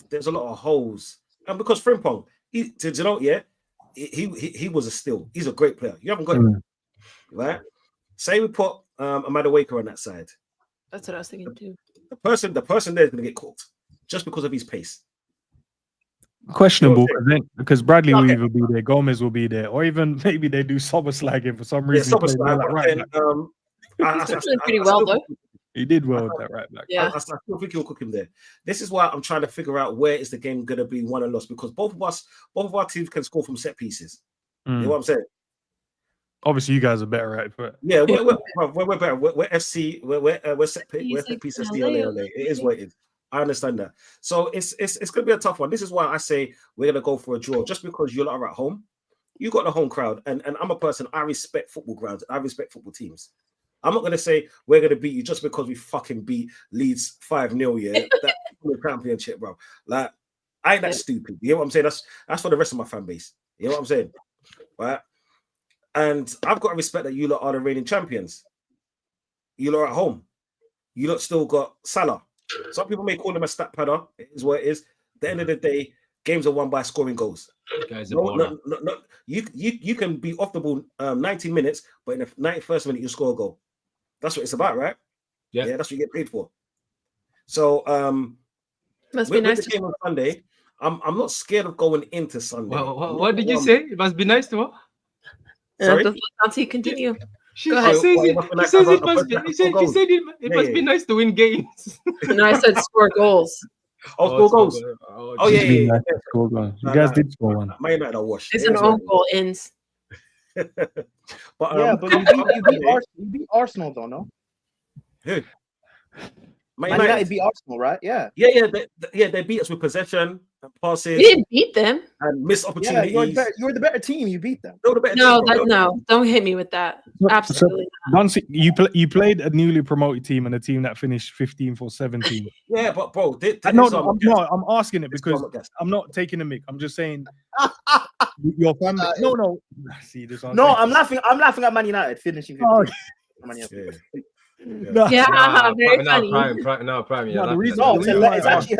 there's a lot of holes, and because Frimpong, he was a steal. He's a great player. You haven't got him, right? Say we put Amanda Waker on that side. That's what I was thinking too. The person there is going to get cooked just because of his pace. Questionable, because Bradley will either be there, Gomez will be there, or even maybe they do Soboslai him for some reason. Pretty well though. He did well with that right back. Yeah, I still think he'll cook him there. This is why I'm trying to figure out where is the game going to be won and lost, because both of our teams can score from set pieces. You know what I'm saying? Obviously, you guys are better at it. Yeah, we're better. We're FC. We're set piece LA. It is what it is. I understand that. So it's going to be a tough one. This is why I say we're going to go for a draw, just because you lot are at home. You got the home crowd, and I'm a person. I respect football grounds. I respect football teams. I'm not going to say we're going to beat you just because we fucking beat Leeds 5-0. Yeah, that championship, bro. Like, I ain't that stupid. You know what I'm saying? That's for the rest of my fan base. You know what I'm saying? Right? And I've got to respect that you lot are the reigning champions. You lot are at home. You lot still got Salah. Some people may call him a stat padder. It is what it is. At the end of the day, games are won by scoring goals. You can be off the ball 90 minutes, but in the 91st minute you score a goal. That's what it's about, right? Yeah, that's what you get paid for. So must be nice the game on Sunday. I'm not scared of going into Sunday. What did you say? It must be nice to what? Sorry? Let's continue. She says it must be nice to win games. No, I said score goals. Score goals. Yeah. Score goals. You guys did score one. My United are washed. It's an own goal, Endz. But you beat Arsenal, though, no? Who? Man United beat Arsenal, right? Yeah. They beat us with possession and passes. We didn't beat them And missed opportunities. Yeah, you're the better team. You beat them. No, don't hit me with that. Absolutely not. You played a newly promoted team and a team that finished 15th or 17th. Yeah, but bro, I'm asking it because I'm not taking a mic. I'm just saying your family. No. See this? No, I'm laughing. I'm laughing at Man United finishing 15th. Very funny. Prime. It's actually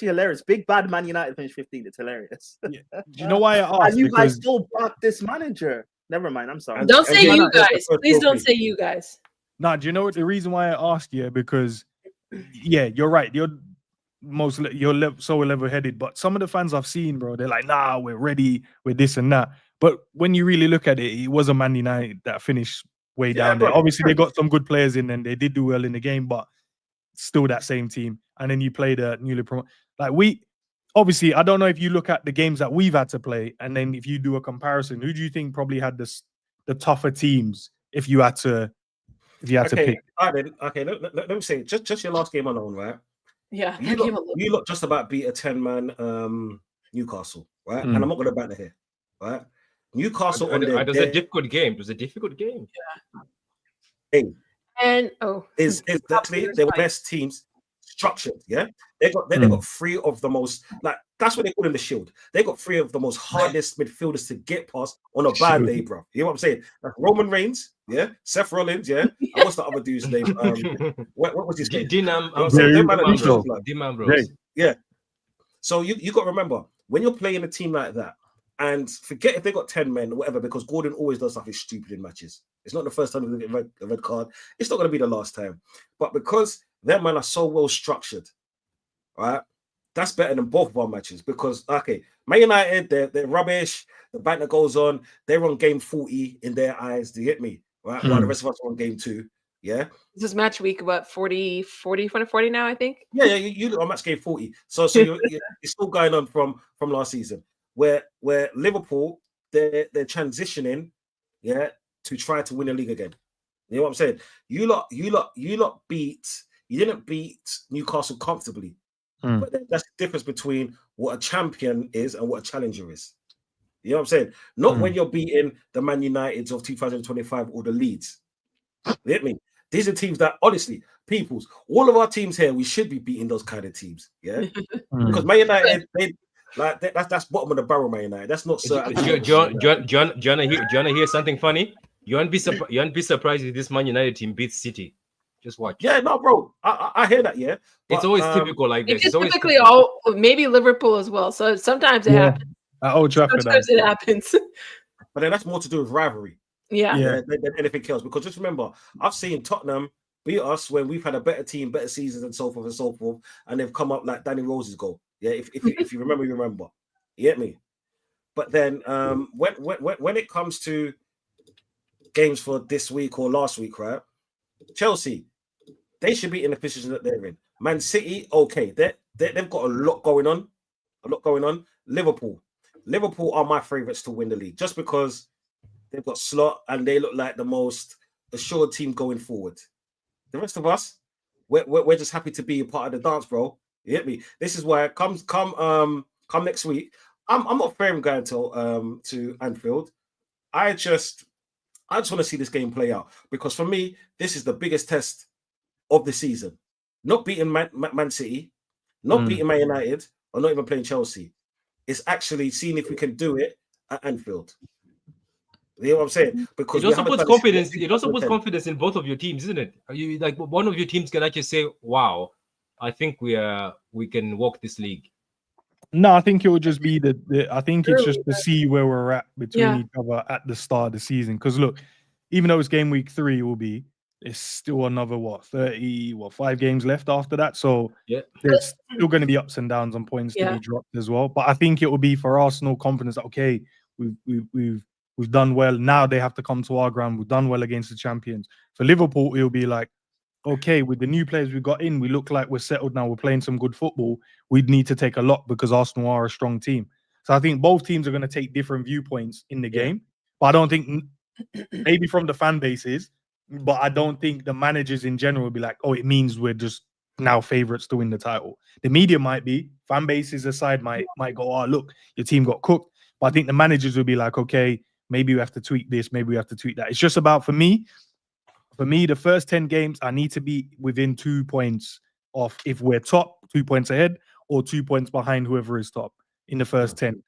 hilarious. Big bad Man United finished 15th. It's hilarious. Do you know why I asked? And you guys still back this manager. Never mind. I'm sorry. Don't say you guys. Please don't say you guys. Nah, do you know what the reason why I asked you? Because you're right. You're so level-headed. But some of the fans I've seen, bro, they're like, nah, we're ready with this and that. But when you really look at it, it was a Man United that finished way down there. Obviously, they got some good players in and they did do well in the game, but still that same team. And then you play the newly promoted. Obviously, I don't know if you look at the games that we've had to play, and then if you do a comparison, who do you think probably had the tougher teams if you had to pick? Okay, let me say, just your last game alone, right? Yeah. You look just about beat a 10-man Newcastle, right? And I'm not going to back the hair, right? Newcastle it was a difficult game. It was a difficult game. Yeah. And is definitely their best teams structured. Yeah, they got three of the most, like, that's what they call in the Shield. They got three of the most hardest midfielders to get past on a bad day, bro. You know what I'm saying? Like Roman Reigns, yeah, Seth Rollins, yeah. And what's the other dude's name? What was his name? Dean Yeah. So you got to remember, when you're playing a team like that, and forget if they got 10 men or whatever, because Gordon always does something stupid in matches. It's not the first time they get a red card. It's not going to be the last time. But because their men are so well structured, right? That's better than both of our matches. Because, Man United, they're rubbish. The banter goes on. They're on game 40 in their eyes. Do you get me? Right? While the rest of us are on game 2. Yeah. This is match week, what, 40 now, I think? Yeah, you on match game 40. So you're still going on from last season. Where Liverpool, they're transitioning, to try to win a league again. You know what I'm saying? You didn't beat Newcastle comfortably. But that's the difference between what a champion is and what a challenger is. You know what I'm saying? Not when you're beating the Man Uniteds of 2025 or the Leeds. You get me? These are teams that, honestly, peoples, all of our teams here, we should be beating those kind of teams. Yeah, because Man United, that's bottom of the barrel. Man United, that's not certain. Do you wanna hear something funny? You won't be surprised if this Man United team beats City. Just watch. Yeah, no, bro, I hear that. Yeah, it's always typical like this. It's always typically all, maybe Liverpool as well. So sometimes it happens. At Old Trafford, sometimes it happens. But then that's more to do with rivalry. Yeah. Than anything else. Because just remember, I've seen Tottenham beat us when we've had a better team, better seasons, and so forth, and they've come up like Danny Rose's goal. Yeah, if you remember, you remember. You get me? But then when it comes to games for this week or last week, right? Chelsea, they should be in the position that they're in. Man City, okay, they've got a lot going on. Liverpool are my favourites to win the league, just because they've got slot and they look like the most assured team going forward. The rest of us, we're just happy to be a part of the dance, bro. You get me? This is why come next week. I'm not afraid going to Anfield. I just want to see this game play out, because for me, this is the biggest test of the season. Not beating Man City, not beating Man United, or not even playing Chelsea. It's actually seeing if we can do it at Anfield. You know what I'm saying? Because it also puts confidence. It also puts confidence in both of your teams, isn't it? You like one of your teams can actually say, "Wow, I think we can walk this league." No, I think it will just be I think it's just to see where we're at between each other at the start of the season. Because look, even though it's game week 3, it's still another 5 games left after that. So there's still going to be ups and downs on points to be dropped as well. But I think it will be for Arsenal confidence that, okay, we've done well. Now they have to come to our ground. We've done well against the champions. For Liverpool, it'll be like, okay, with the new players we got in, we look like we're settled now. We're playing some good football. We'd need to take a lot because Arsenal are a strong team. So I think both teams are going to take different viewpoints in the game. But I don't think, maybe from the fan bases, but I don't think the managers in general will be like, oh, it means we're just now favourites to win the title. The media might be, fan bases aside might go, oh, look, your team got cooked. But I think the managers will be like, okay, maybe we have to tweak this, maybe we have to tweak that. It's just about, for me, the first 10 games, I need to be within 2 points of, if we're top, 2 points ahead, or 2 points behind whoever is top in the first 10.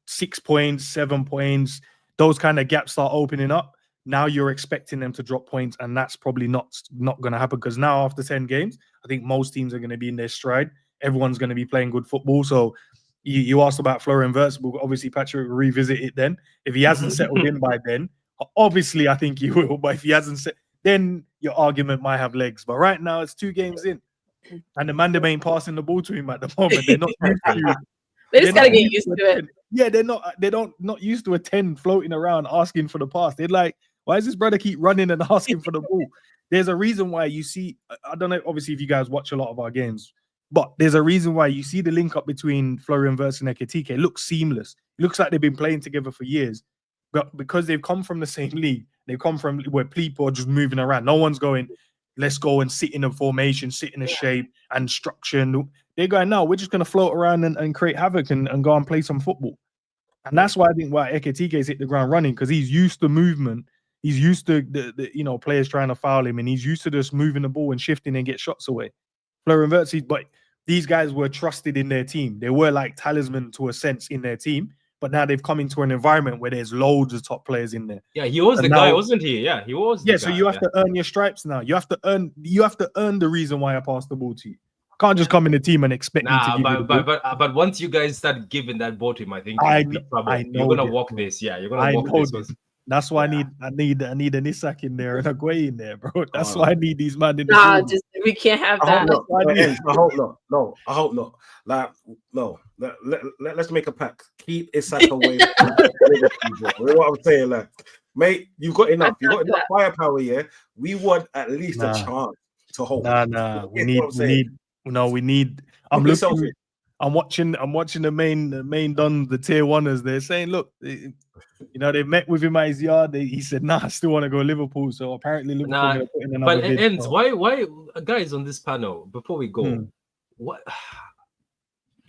6 points, 7 points, those kind of gaps start opening up. Now you're expecting them to drop points, and that's probably not going to happen, because now after 10 games, I think most teams are going to be in their stride. Everyone's going to be playing good football. So you asked about Florian Wirtz. Obviously, Patrick will revisit it then. If he hasn't settled in by then, obviously, I think he will. But if he hasn't, then your argument might have legs. But right now, it's 2 games in, and the man ain't passing the ball to him at the moment. They're not used to it. They just gotta get used to it. Yeah, they're not used to a 10 floating around asking for the pass. They're like, why does this brother keep running and asking for the ball? There's a reason why you see, I don't know, obviously, if you guys watch a lot of our games, but there's a reason why you see the link up between Florian Wirtz and Ekitike. It looks seamless. It looks like they've been playing together for years. But because they've come from the same league, they've come from where people are just moving around. No one's going, let's go and sit in a formation, sit in a shape and structure. They're going, no, we're just going to float around and create havoc and go and play some football. And that's why I think why Ekitike's hit the ground running, because he's used to movement. He's used to the players trying to foul him, and he's used to just moving the ball and shifting and get shots away. Florian Wirtz, but these guys were trusted in their team. They were like talisman to a sense in their team. But now they've come into an environment where there's loads of top players in there. Yeah, he was the guy, wasn't he? Yeah, he was. Yeah, so you have to earn your stripes now. You have to earn the reason why I passed the ball to you. Can't just come in the team and expect me to give you the ball. But once you guys start giving that ball to him, I think you're gonna walk this. Yeah, you're gonna walk this. That's why I need an Isak in there and a Guay in there, bro. That's why I need these men in the team. We can't have that. I hope not. No, I hope not. Like, no. Let's make a pact. Keep Isak away from Liverpool. You know what I'm saying? Like, mate, you've got enough. You've got enough firepower here. We want at least a chance to hold. We need. I'm watching the main dons, the tier oneers. They're saying, look, they met with him at his yard. He said, nah, I still want to go Liverpool. So apparently Liverpool are putting another bid. Endz, why guys on this panel, before we go, what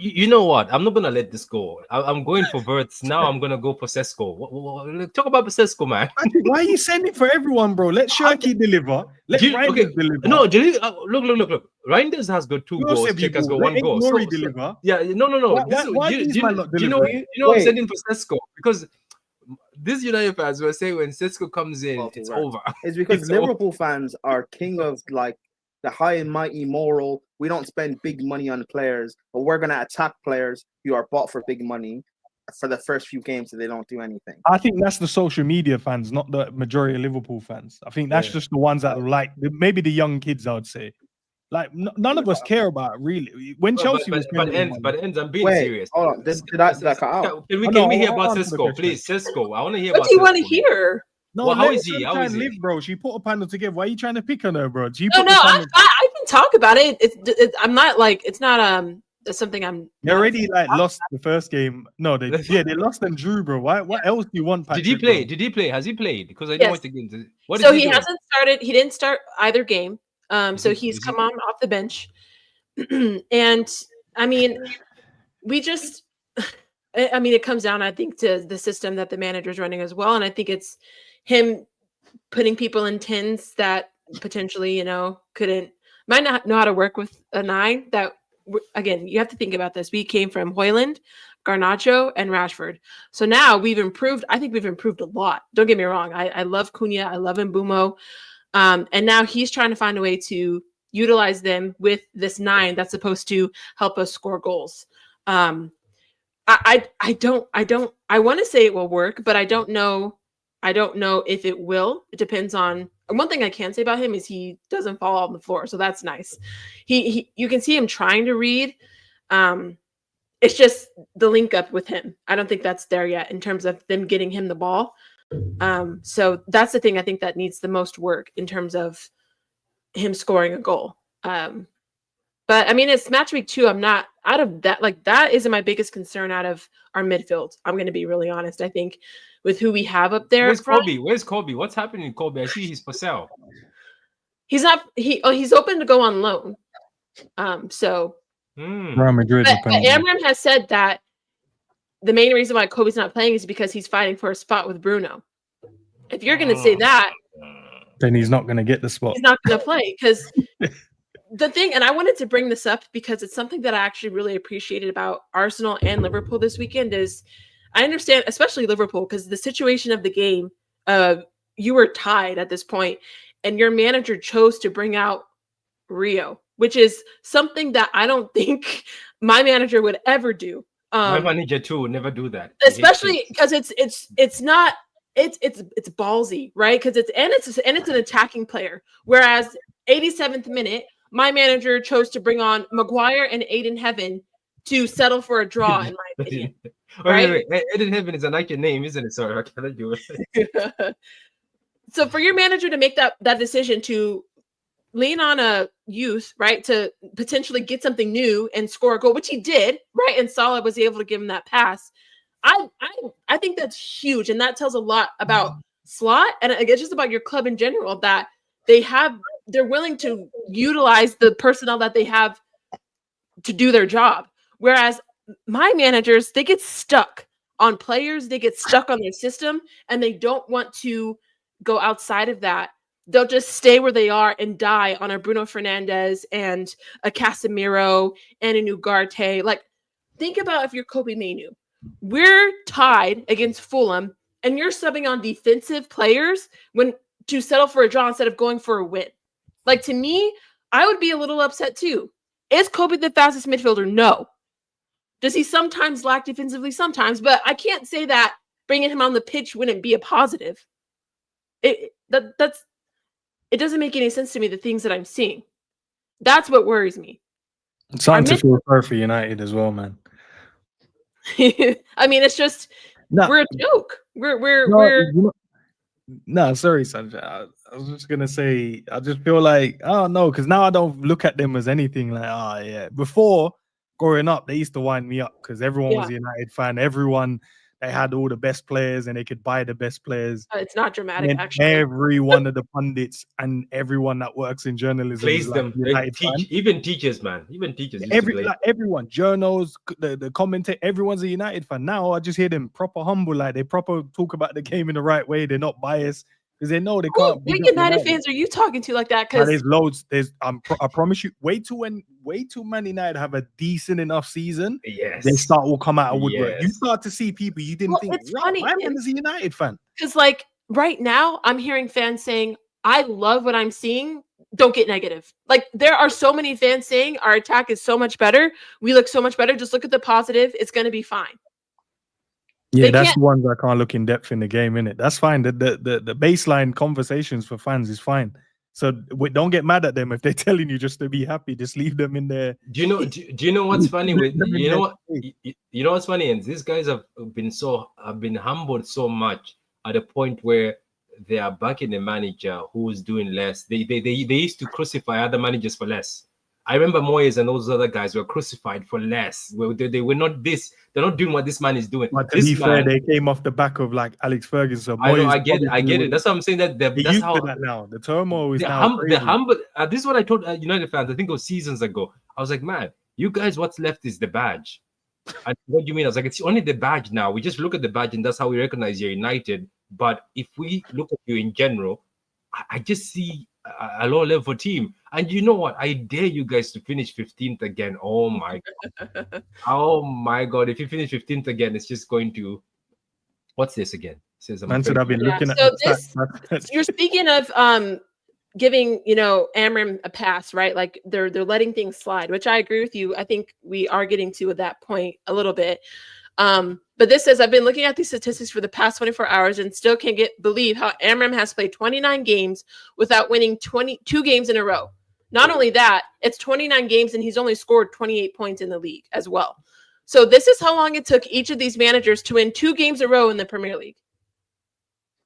You know what? I'm not gonna let this go. I'm going for Verts now. I'm gonna go for Sesko. Talk about Sesko, man. Why are you sending for everyone, bro? Let Shirky deliver. Let Reinders deliver. No, look. Reinders has got 2 goals. Check has got 1 goal. Glory deliver. Yeah, no. Why these man not You know, delivering? I'm sending for Sesko because this United fans were saying when Sesko comes in, it's over. It's because Liverpool fans are king of like the high and mighty moral. We don't spend big money on players, but we're gonna attack players who are bought for big money for the first few games so they don't do anything. I think that's the social media fans, not the majority of Liverpool fans. I think that's just the ones that like maybe the young kids, I would say. Like none of us care about it, really. When Chelsea was Endz, I'm being serious. Hold on, did I cut out? Can we hear about Sesko, please? Sesko, I want to hear what about. Do you want to hear? No, well, how is he? How is he? Live, bro. She put a panel together. Why are you trying to pick on her, bro? I can talk about it. It's I'm not like it's not something I'm. They already like lost the first game. No, they lost and drew, bro. What else do you want? Patrick, Did he play? Bro? Did he play? Has he played? Because I don't want to get into. So he hasn't started. He didn't start either game. So he's come on off the bench. And I mean, it comes down, I think, to the system that the manager's running as well. And I think it's him putting people in tins that potentially, might not know how to work with a 9. That, again, you have to think about this. We came from Højlund, Garnacho, and Rashford. So now we've improved. I think we've improved a lot. Don't get me wrong. I love Cunha. I love Mbumo. And now he's trying to find a way to utilize them with this 9 that's supposed to help us score goals. I want to say it will work, but I don't know if it will. It depends on. One thing I can say about him is he doesn't fall on the floor, so that's nice. You can see him trying to read. It's just the link up with him. I don't think that's there yet in terms of them getting him the ball. So that's the thing I think that needs the most work in terms of him scoring a goal. But I mean, it's match week 2. I'm not out of that. Like, that isn't my biggest concern out of our midfield. I'm going to be really honest. I think with who we have up there. Where's Kobe? What's happening in Kobe? I see he's for sale. He's not. He's open to go on loan. Real Madrid. But Amram has said that the main reason why Kobe's not playing is because he's fighting for a spot with Bruno. If you're going to say that, then he's not going to get the spot. He's not going to play because the thing, and I wanted to bring this up because it's something that I actually really appreciated about Arsenal and Liverpool this weekend is I understand, especially Liverpool, because the situation of the game, you were tied at this point, and your manager chose to bring out Rio, which is something that I don't think my manager would ever do. My manager too would never do that, especially because it's ballsy, right? Because it's an attacking player. Whereas 87th minute, my manager chose to bring on Maguire and Aiden Heaven to settle for a draw, in my opinion. Wait. Aiden Heaven is an actual name, isn't it? Sorry, I cannot do it. So for your manager to make that decision to lean on a youth, right, to potentially get something new and score a goal, which he did, right, and Salah was able to give him that pass. I think that's huge, and that tells a lot about Slot, and it's just about your club in general, that they're willing to utilize the personnel that they have to do their job. Whereas my managers, they get stuck on players, they get stuck on their system, and they don't want to go outside of that. They'll just stay where they are and die on a Bruno Fernandes and a Casemiro and a Ugarte. Like, think about if you're Kobe Mainoo. We're tied against Fulham, and you're subbing on defensive players to settle for a draw instead of going for a win. Like, to me, I would be a little upset too. Is Kobe the fastest midfielder? No. Does he sometimes lack defensively? Sometimes, but I can't say that bringing him on the pitch wouldn't be a positive. It doesn't make any sense to me, the things that I'm seeing. That's what worries me. It's time to feel sorry for United as well, man. I mean, it's just we're a joke. No, sorry, Sanjay. I was just gonna say, I just feel like, oh no, because now I don't look at them as anything like, oh yeah. Before growing up, they used to wind me up because everyone was a United fan. Everyone they had all the best players and they could buy the best players. It's not dramatic, And actually. every one of the pundits and everyone that works in journalism Plays is like them. United fan. Even teachers, man. Even teachers. used to play. Everyone, journals, the commentator, everyone's a United fan. Now I just hear them proper humble, like they proper talk about the game in the right way. They're not biased because they know they can't. What United fans are you talking to like that? Because there's loads. I promise you, way too Man United have a decent enough season. Yes. They start will come out of woodwork. Yes. You start to see people you didn't think. It's funny. My man is a United fan. Because like right now, I'm hearing fans saying, "I love what I'm seeing. Don't get negative." Like there are so many fans saying our attack is so much better. We look so much better. Just look at the positive. It's going to be fine. Yeah, They that's can't- the ones I can't look in depth in the game, innit? That's fine. The baseline conversations for fans is fine. So don't get mad at them if they're telling you just to be happy. Just leave them in there. Do you know what's funny with Leave them in their you know what's funny? And these guys have been humbled so much at a point where they are backing the manager who's doing less. They used to crucify other managers for less. I remember Moyes and those other guys were crucified for less. They were not this. They're not doing what this man is doing. But to This be fair, man- they came off the back of like Alex Ferguson. I know, Moyes I get probably it. That's what I'm saying. That They're that's used how to that now. The turmoil is the now crazy. humble. This is what I told United fans. I think it was seasons ago. I was like, man, you guys, what's left is the badge. And what do you mean? I was like, it's only the badge now. We just look at the badge, and that's how we recognize you're United. But if we look at you in general, I just see a low level team. And you know what? I dare you guys to finish 15th again. Oh my god. Oh my god. If you finish 15th again, it's just going to what's this again? It says Man said I've been Yeah, looking at so the stats. you're speaking of giving Amram a pass, right? Like they're letting things slide, which I agree with you. I think we are getting to that point a little bit. But this says, I've been looking at these statistics for the past 24 hours and still can't believe how Amram has played 29 games without winning 22 games in a row. Not only that, it's 29 games and he's only scored 28 points in the league as well. So this is how long it took each of these managers to win 2 games in a row in the Premier League.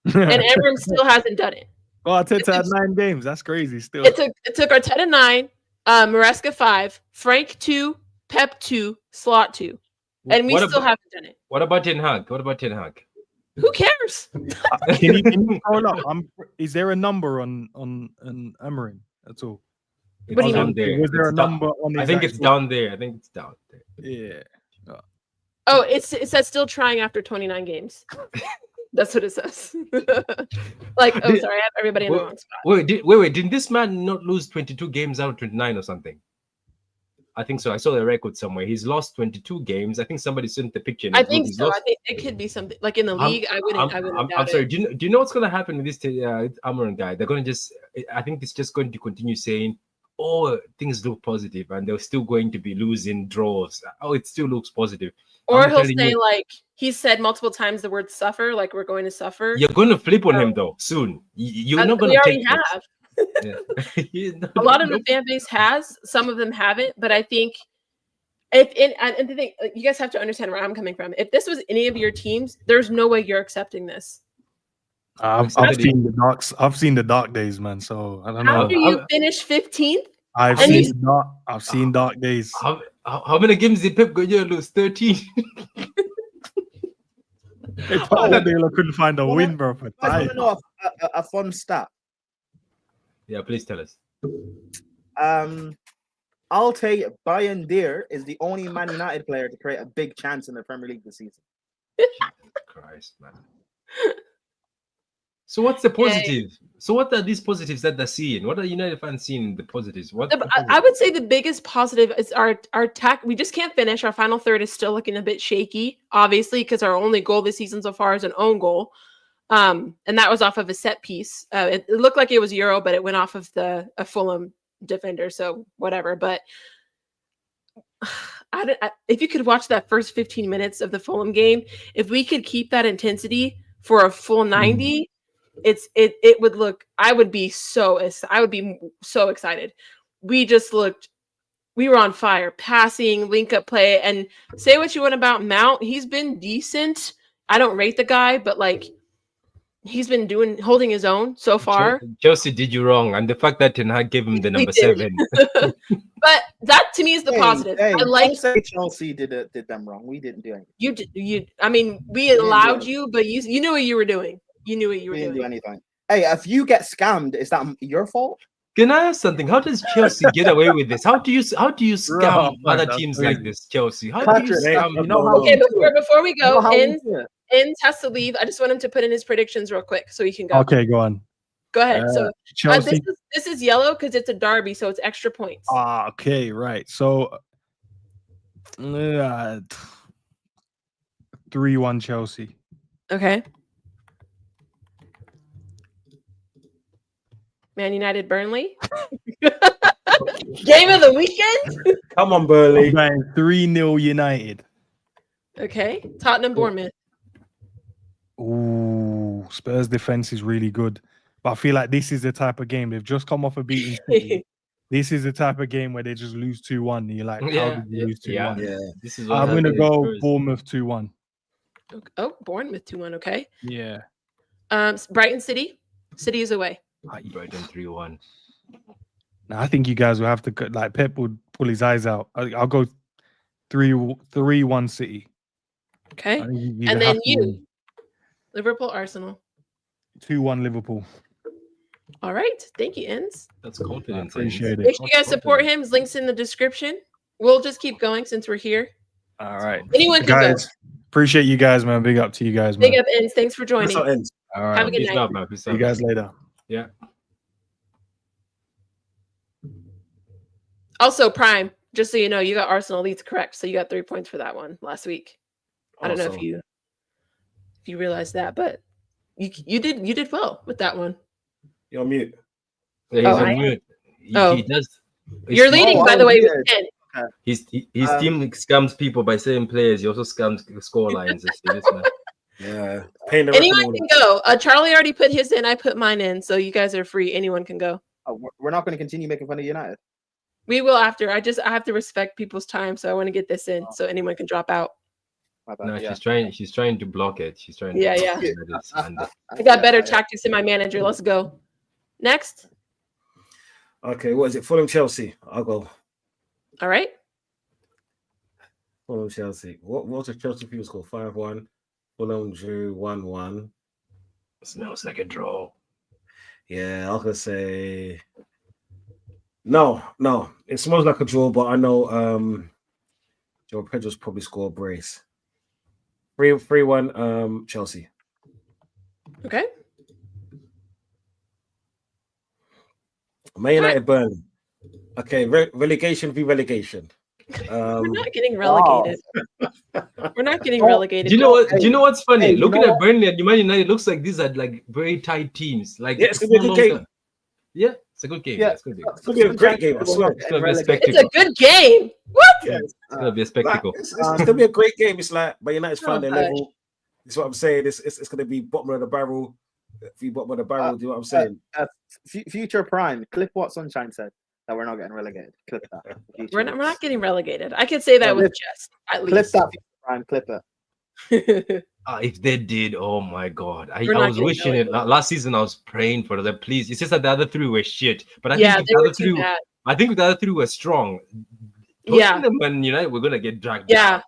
And Amram still hasn't done it. Oh, Arteta had 9 games. That's crazy. Still, It took Arteta 9, Maresca 5, Frank 2, Pep 2, Slot 2. And we still haven't done it. What about Ten Hag? Who cares? can you scroll up? Is there a number on Amarin at all? It's What do you down mean? there. Was there It's a down- number on? I think it's down there. Yeah. Oh, it says still trying after 29 games. That's what it says. Like, oh, sorry, I have everybody in the wrong spot. Wait, didn't this man not lose 22 games out of 29 or something? I think so. I saw the record somewhere. He's lost 22 games. I think somebody sent the picture. I think He's so. lost- I think it could be something like in the league. I wouldn't I'm doubt sorry. it. Do you know what's going to happen with this Amaran guy? They're going to I think it's just going to continue saying, oh, things look positive, and they're still going to be losing draws. Oh, it still looks positive. Or I'm he'll telling say you- like he said multiple times the word "suffer," like we're going to suffer. You're going to flip on him though soon. You're not going We to already take have. Yeah. A lot of the fan base has. Some of them haven't, but I think and the thing, you guys have to understand where I'm coming from. If this was any of your teams, there's no way you're accepting this. I've seen the dark. I've seen the dark days, man. So I don't How know. do you finish 15th? I've and seen dark. I've seen dark days. How many games did Pep Guardiola lose? 13. They couldn't find a win, bro. For I want time. to know a fun stat. Yeah, please tell us. I'll tell you, Bayern Deer is the only Man United player to create a big chance in the Premier League this season. Christ, man. So what's the positive? So what are these positives that they're seeing? What are United fans seeing? The positives? What? I would say the biggest positive is our attack. We just can't finish. Our final third is still looking a bit shaky, obviously, because our only goal this season so far is an own goal. And that was off of a set piece. It looked like it was Euro, but it went off of a Fulham defender. So whatever. But if you could watch that first 15 minutes of the Fulham game, if we could keep that intensity for a full 90, it would look. I would be so excited. We were on fire, passing, link up play, and say what you want about Mount. He's been decent. I don't rate the guy, but like he's been holding his own so far. Chelsea did you wrong, and the fact that Ten Hag gave him the number 7. But But that to me is the positive. Hey, I like don't say Chelsea did them wrong. We didn't do anything. you. You. I mean, we didn't do allowed anything. you, but you knew what you were doing. You knew what you were We didn't do doing. anything. Hey, if you get scammed, is that your fault? Can I ask something? How does Chelsea get away with this? How do you scam Bro, other that's teams crazy. like this, Chelsea? How Patrick, do you scam? you know how Okay, before we You know go, how we Endz do it. has to leave. I just want him to put in his predictions real quick so he can go. Okay, go on. Go ahead. So Chelsea. this is yellow because it's a derby, so it's extra points. Okay, right. So 3-1 Chelsea. Okay. Man United Burnley. Game of the weekend. Come on, Burnley. 3-0 United. Okay. Tottenham Bournemouth. Ooh, Spurs defense is really good. But I feel like this is the type of game they've just come off a beating City. This is the type of game where they just lose 2-1. You're like, how did you lose 2-1? Yeah. This is I'm gonna go Bournemouth 2-1. Oh, Bournemouth 2-1. Okay. Yeah. Brighton City. City is away. Brighton 3-1. Now, I think you guys will have to like Pep would pull his eyes out. I'll go 3-1 City. Okay. And then you, Liverpool Arsenal. 2-1 Liverpool. All right. Thank you, Endz. That's confidence. Appreciate it. Make sure you guys support him. His link's in the description. We'll just keep going since we're here. All right. Anyone can Guys, appreciate you guys, man. Big up to you guys, go. man. Big up, Endz. Thanks for joining. That's how it ends. All right. Have a good Peace night. out, man. Peace See out. you guys later. Yeah. Also, Prime, just so you know, you got Arsenal leads correct. So you got 3 points for that one last week. I don't know if you realized that, but you did well with that one. You're on mute. Yeah, he's on mute. He does. You're leading, by the way, with 10. His team scams people by saying players. He also scams score lines. Yeah. Anyone can go. Charlie already put his in. I put mine in. So you guys are free. Anyone can go. We're not going to continue making fun of United. We will after. I have to respect people's time. So I want to get this in so anyone can drop out. No, she's trying to block it. She's trying to Yeah. it. I got better tactics in my manager. Let's go. Next. Okay, what is it? Fulham Chelsea. I'll go. All right. Fulham Chelsea. What was the Chelsea people score? 5-1. Fulham drew 1-1. Smells like a draw. Yeah, I was gonna say no. It smells like a draw, but I know Joe Pedro's probably score a brace. 3-1 Chelsea. Okay. Man United Burnley. Okay, relegation v relegation. We're not getting relegated. We're not getting relegated. Do you know what? Do you know what's funny? Hey, Looking at Burnley and Man United, looks like these are like very tight teams. Like Yeah, it's gonna be a good game. Yeah, it's a good game. Yeah. It's gonna be. It's gonna be a great game. I swear. It's gonna be a It's spectacle. a good game. What? Yeah, It's gonna be a spectacle. it's gonna be a great game. It's like Man United's found their gosh. level. That's what I'm saying. It's gonna be bottom of the barrel. If you bottom of the barrel, do you know what I'm saying? Future Prime, clip what Sunshine said that we're not getting relegated. Clip that. We're not getting relegated. I could say that with chest, at Clip least. that, Prime. Clip it. If they did, oh my god! I We're not was getting wishing it last season. I was praying for them. Please, it's just that the other three were shit. But I Yeah, think they the were other too three, bad. I think the other three were strong. Yeah. Tottenham and United we're gonna get dragged. Yeah. down.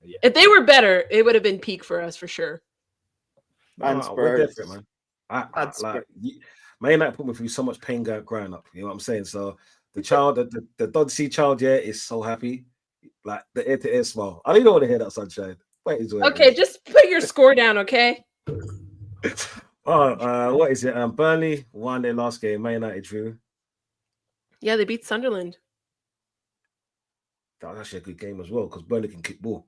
Yeah. If they were better, it would have been peak for us for sure. And We're Spurs. different, man. Man United put me through so much pain growing up. You know what I'm saying? So the child, the Dodgy child, yeah, is so happy. Like the ear-to-ear smile. I don't even want to hear that, Sunshine. Wait, Okay, just put your score down, okay? What is it? Burnley won their last game. Man United drew. Yeah, they beat Sunderland. That was actually a good game as well because Burnley can kick ball.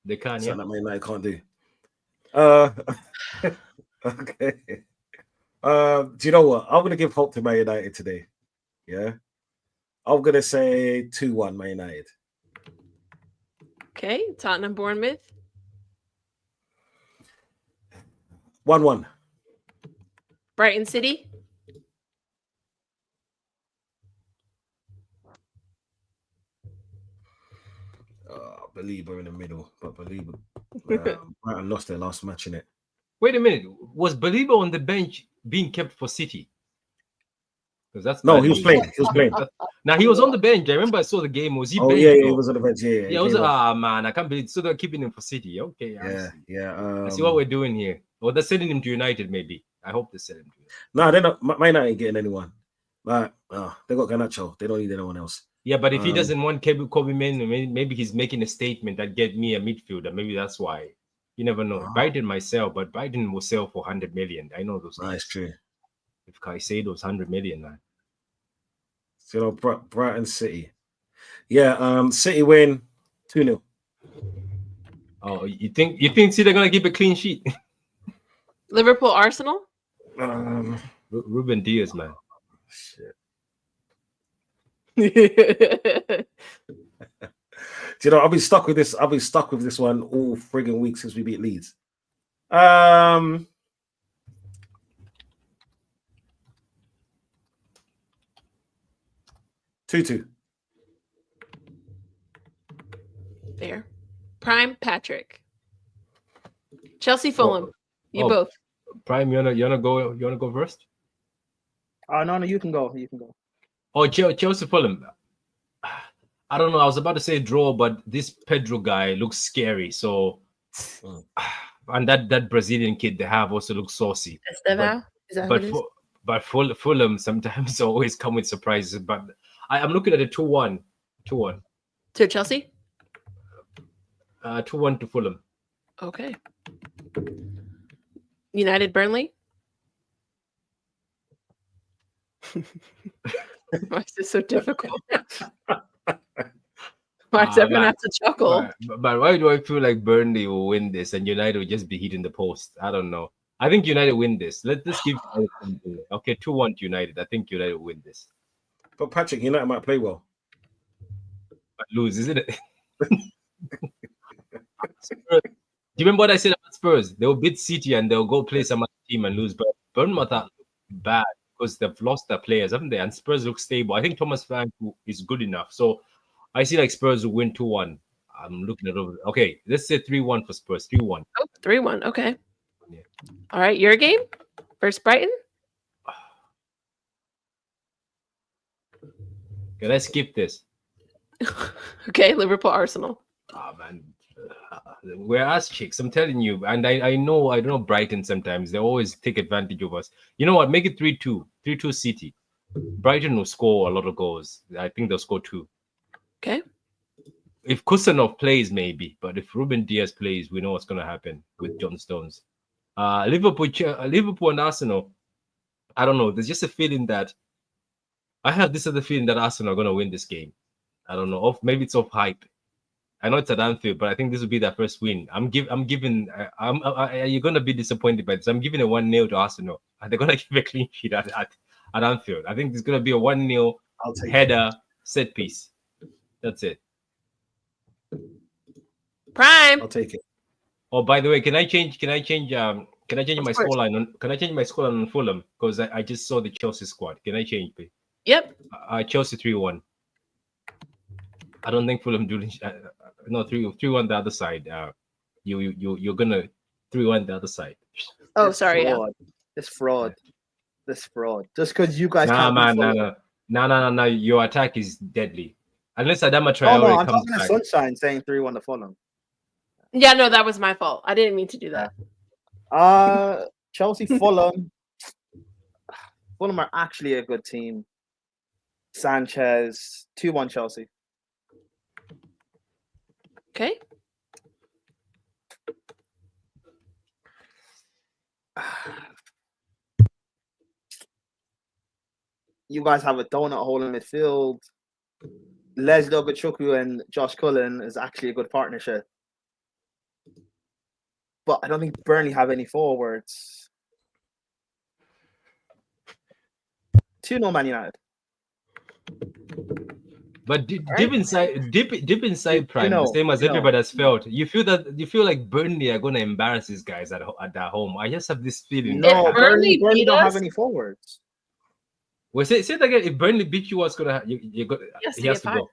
They can. Something Yeah. that Man United can't do. Okay. Do you know what? I'm gonna give hope to Man United today. Yeah. I'm gonna say 2-1 Man United. Okay, Tottenham Bournemouth. 1-1. Brighton City. Believer in the middle, but Believer Brighton lost their last match in it. Wait a minute. Was Believer on the bench being kept for City? Because that's No, bad he was news. playing. He was playing. Now he was on the bench. I remember I saw the game. Was he? Oh benched, yeah, though? he was on the bench. Yeah, I was man, I can't believe so they're keeping him for City. Okay, I Yeah, see. yeah. I see what we're doing here. Or they're sending him to United, maybe. I hope they send him to United. No, they're not. Mine ain't getting anyone. Like, they got Garnacho. They don't need anyone else. Yeah, but if he doesn't want Kobe Manu, maybe he's making a statement that get me a midfielder. Maybe that's why. You never know. Brighton might sell, but Brighton will sell for 100 million. I know those. That's true. If Caicedo's 100 million, man. So Brighton City. Yeah, City win 2-0. Oh, you think City are gonna keep a clean sheet? Liverpool, Arsenal. Ruben Diaz, man. Shit. Do you know, I'll be stuck with this one all friggin' week since we beat Leeds. 2-2. There. Prime Patrick. Chelsea, Fulham. You both. Prime, you wanna go first? No, you can go. You can go. Oh, Chelsea, Fulham. I don't know. I was about to say draw, but this Pedro guy looks scary. So, and that Brazilian kid they have also looks saucy. Estevao? Is that who it is? But Fulham sometimes always come with surprises. But I'm looking at a 2-1. 2-1. To Chelsea? 2-1 to Fulham. Okay. United, Burnley? Why is this so difficult? Why does everyone have to chuckle? But why do I feel like Burnley will win this and United will just be hitting the post? I don't know. I think United win this. Let's give okay 2-1 to United. I think United will win this. But Patrick, United might play well. But lose, isn't it? Spurs. Do you remember what I said about Spurs? They'll beat City and they'll go play some other team and lose. But Bournemouth are bad because they've lost their players, haven't they? And Spurs look stable. I think Thomas Frank is good enough. So I see like Spurs will win 2-1. I'm looking at over. Okay, let's say 3-1 for Spurs. 3-1. Oh, 3-1. Okay. Yeah. All right, your game versus Brighton. Okay, let's skip this. Okay, Liverpool, Arsenal. Oh man, we're ass chicks. I'm telling you, and I know Brighton sometimes they always take advantage of us. You know what? Make it 3-2. 3-2 City. Brighton will score a lot of goals. I think they'll score 2. Okay. If Kusanov plays, maybe, but if Ruben Diaz plays, we know what's going to happen with John Stones. Liverpool and Arsenal. I don't know. There's just a feeling that I have this other feeling that Arsenal are going to win this game. I don't know. Maybe it's off hype. I know it's at Anfield, but I think this will be their first win. You're going to be disappointed by this. I'm giving a 1-0 to Arsenal, and they're going to give a clean sheet at Anfield. I think there's going to be a 1-0 header set piece. That's it. Prime. I'll take it. Oh, by the way, can I change my scoreline on Fulham? Because I just saw the Chelsea squad. Can I change, please? Yep. Chelsea 3-1. I don't think Fulham do. No, 3-1 the other side. You're gonna 3-1 the other side. Oh, sorry. Yeah. This fraud. Just because you guys Nah, can't. man, no. Your attack is deadly. Unless Adama Oh Traore no, I'm comes talking to back. Sunshine saying 3-1 to Fulham. Yeah, no, that was my fault. I didn't mean to do that. Chelsea, Fulham. Fulham are actually a good team. Sanchez, 2-1 Chelsea. Okay. You guys have a donut hole in midfield. Leslie Ogochukwu and Josh Cullen is actually a good partnership. But I don't think Burnley have any forwards. 2-0 Man United. But deep inside Prime, the same as everybody has felt. You feel like Burnley are going to embarrass these guys at their home. I just have this feeling. No, Burnley don't have any forwards. Well, say it again. If Burnley beat you, what's gonna he has to go.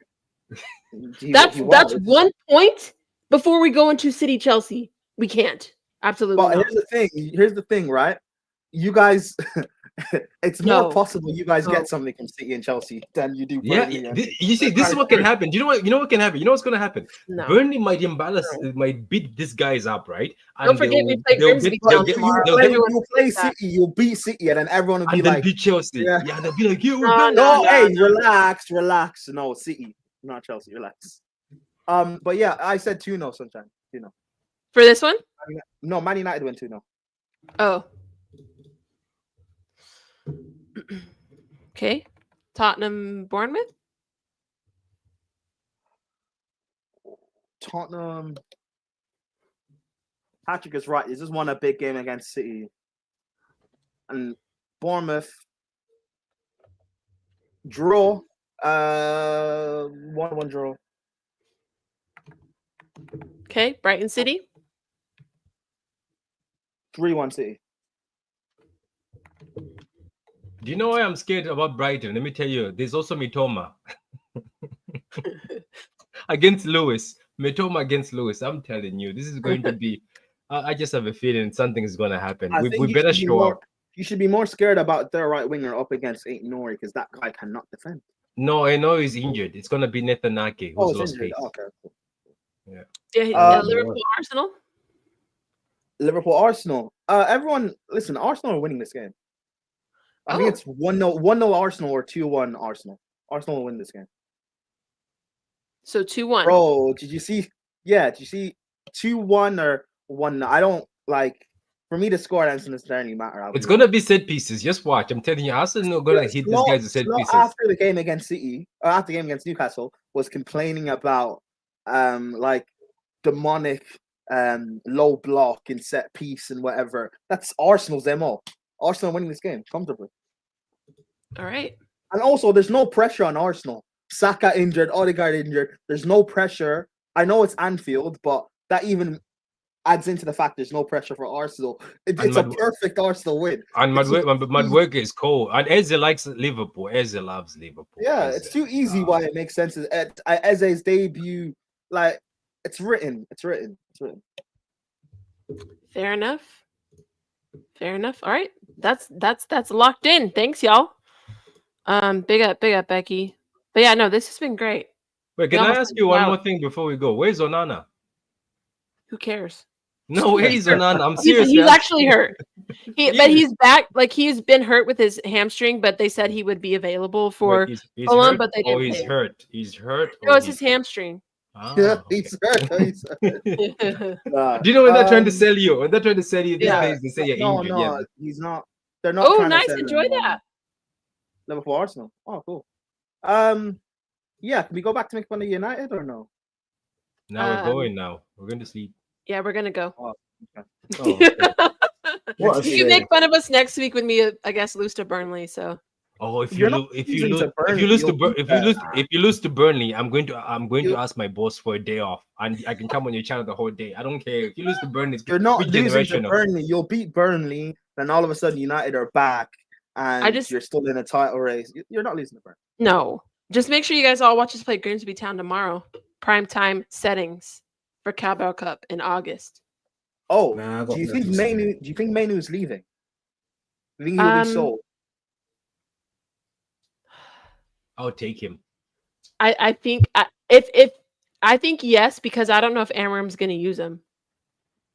That's 1 point before we go into City Chelsea. We can't. Absolutely. But not. here's the thing, right? You guys it's more No. possible you guys No. get something from City and Chelsea than you do. Yeah, Burnley and- you see, this is what can happen. You know what can happen. You know what's gonna happen. No. Burnley might imbalance, might beat these guys up, right? Don't forget we play Grimsby Town tomorrow. they'll get, Everyone you'll play thinks that. City, you'll beat City, and then everyone will be and then like, beat Chelsea. yeah. Yeah, they'll be like, yeah, we're No, Burnley. "No, no, hey, no. relax. No, City, not Chelsea. Relax." But yeah, I said 2-0, Sunshine. 2-0. For this one? No, Man United win 2-0. Oh. Okay. Tottenham, Bournemouth. Tottenham. Patrick is right. He's just won a big game against City. And Bournemouth draw. 1-1 draw. Okay. Brighton City. 3-1 City. Do you know why I'm scared about Brighton? Let me tell you. There's also Mitoma against Lewis. Mitoma against Lewis. I'm telling you, this is going to be. I just have a feeling something is going to happen. I We think you better should be show more- up. You should be more scared about their right winger up against Nori because that guy cannot defend. No, I know he's injured. It's going to be Netanyahu who's lost injured. pace. Okay. Cool. Yeah, Liverpool, Arsenal. Liverpool, Arsenal. Everyone, listen. Arsenal are winning this game. I think Oh. it's 1-0, 1-0 Arsenal or 2-1 Arsenal. Arsenal will win this game. So 2-1. Bro, did you see? Yeah, did you see 2-1 or 1? I don't like. For me, the score doesn't necessarily matter. It's going to be set pieces. Just watch. I'm telling you, Arsenal are going to hit these guys with set pieces. After the game against City, or after the game against Newcastle, was complaining about like demonic low block and set piece and whatever. That's Arsenal's MO. Arsenal winning this game comfortably. All right. And also, there's no pressure on Arsenal. Saka injured, Odegaard injured. There's no pressure. I know it's Anfield, but that even adds into the fact there's no pressure for Arsenal. It's a perfect Arsenal win. And Madueke is cold. And Eze likes Liverpool. Eze loves Liverpool. Yeah, Eze. it's too easy why it makes sense. Eze's debut, like, it's written. Fair enough. All right. That's locked in. Thanks, y'all. Big up, Becky. But yeah, no, this has been great. Wait, can I ask you one Wow. more thing before we go? Where's Onana? Who cares? No, where is Onana? I'm serious. He's man. actually hurt. He But is. he's back. Like, he's been hurt with his hamstring, but they said he would be available for. Wait, he's Fulham, hurt, but they or didn't he's play him. hurt. He's hurt. No, or it's his hamstring. Ah, Yeah, okay. he's hurt. He's hurt. Nah. Do you know when they're trying to sell you? When they're trying to sell you these Yeah. days, they say you're No, injured. no, Yeah. he's not. They're not. Oh, trying to nice. sell him Enjoy on that. Liverpool, Arsenal. Oh, cool. Yeah. Can we go back to make fun of United or no? Now we're going. Now we're going to sleep. Yeah, we're gonna go. Oh, okay. Oh, okay. What a You can shame. make fun of us next week when we, I guess, lose to Burnley. So Oh, if you You're not lose, if you losing lose, to if Burnley, you lose to you'll Bur- beat if you lose to Burnley, I'm going to You- ask my boss for a day off, and I can come on your channel the whole day. I don't care if you lose to Burnley. It's You're not losing to generational. Burnley. You'll beat Burnley, then all of a sudden United are back, and just- you're still in a title race. You're not losing to Burnley. no, just make sure you guys all watch us play Grimsby Town tomorrow. Prime time settings for Carabao Cup in August. Oh, Nah, I got do you think nothing to say. Mainu? Do you think Mainu's leaving? Do you think he'll be sold? I'll take him. I think if I think yes, because I don't know if Amram's going to use him,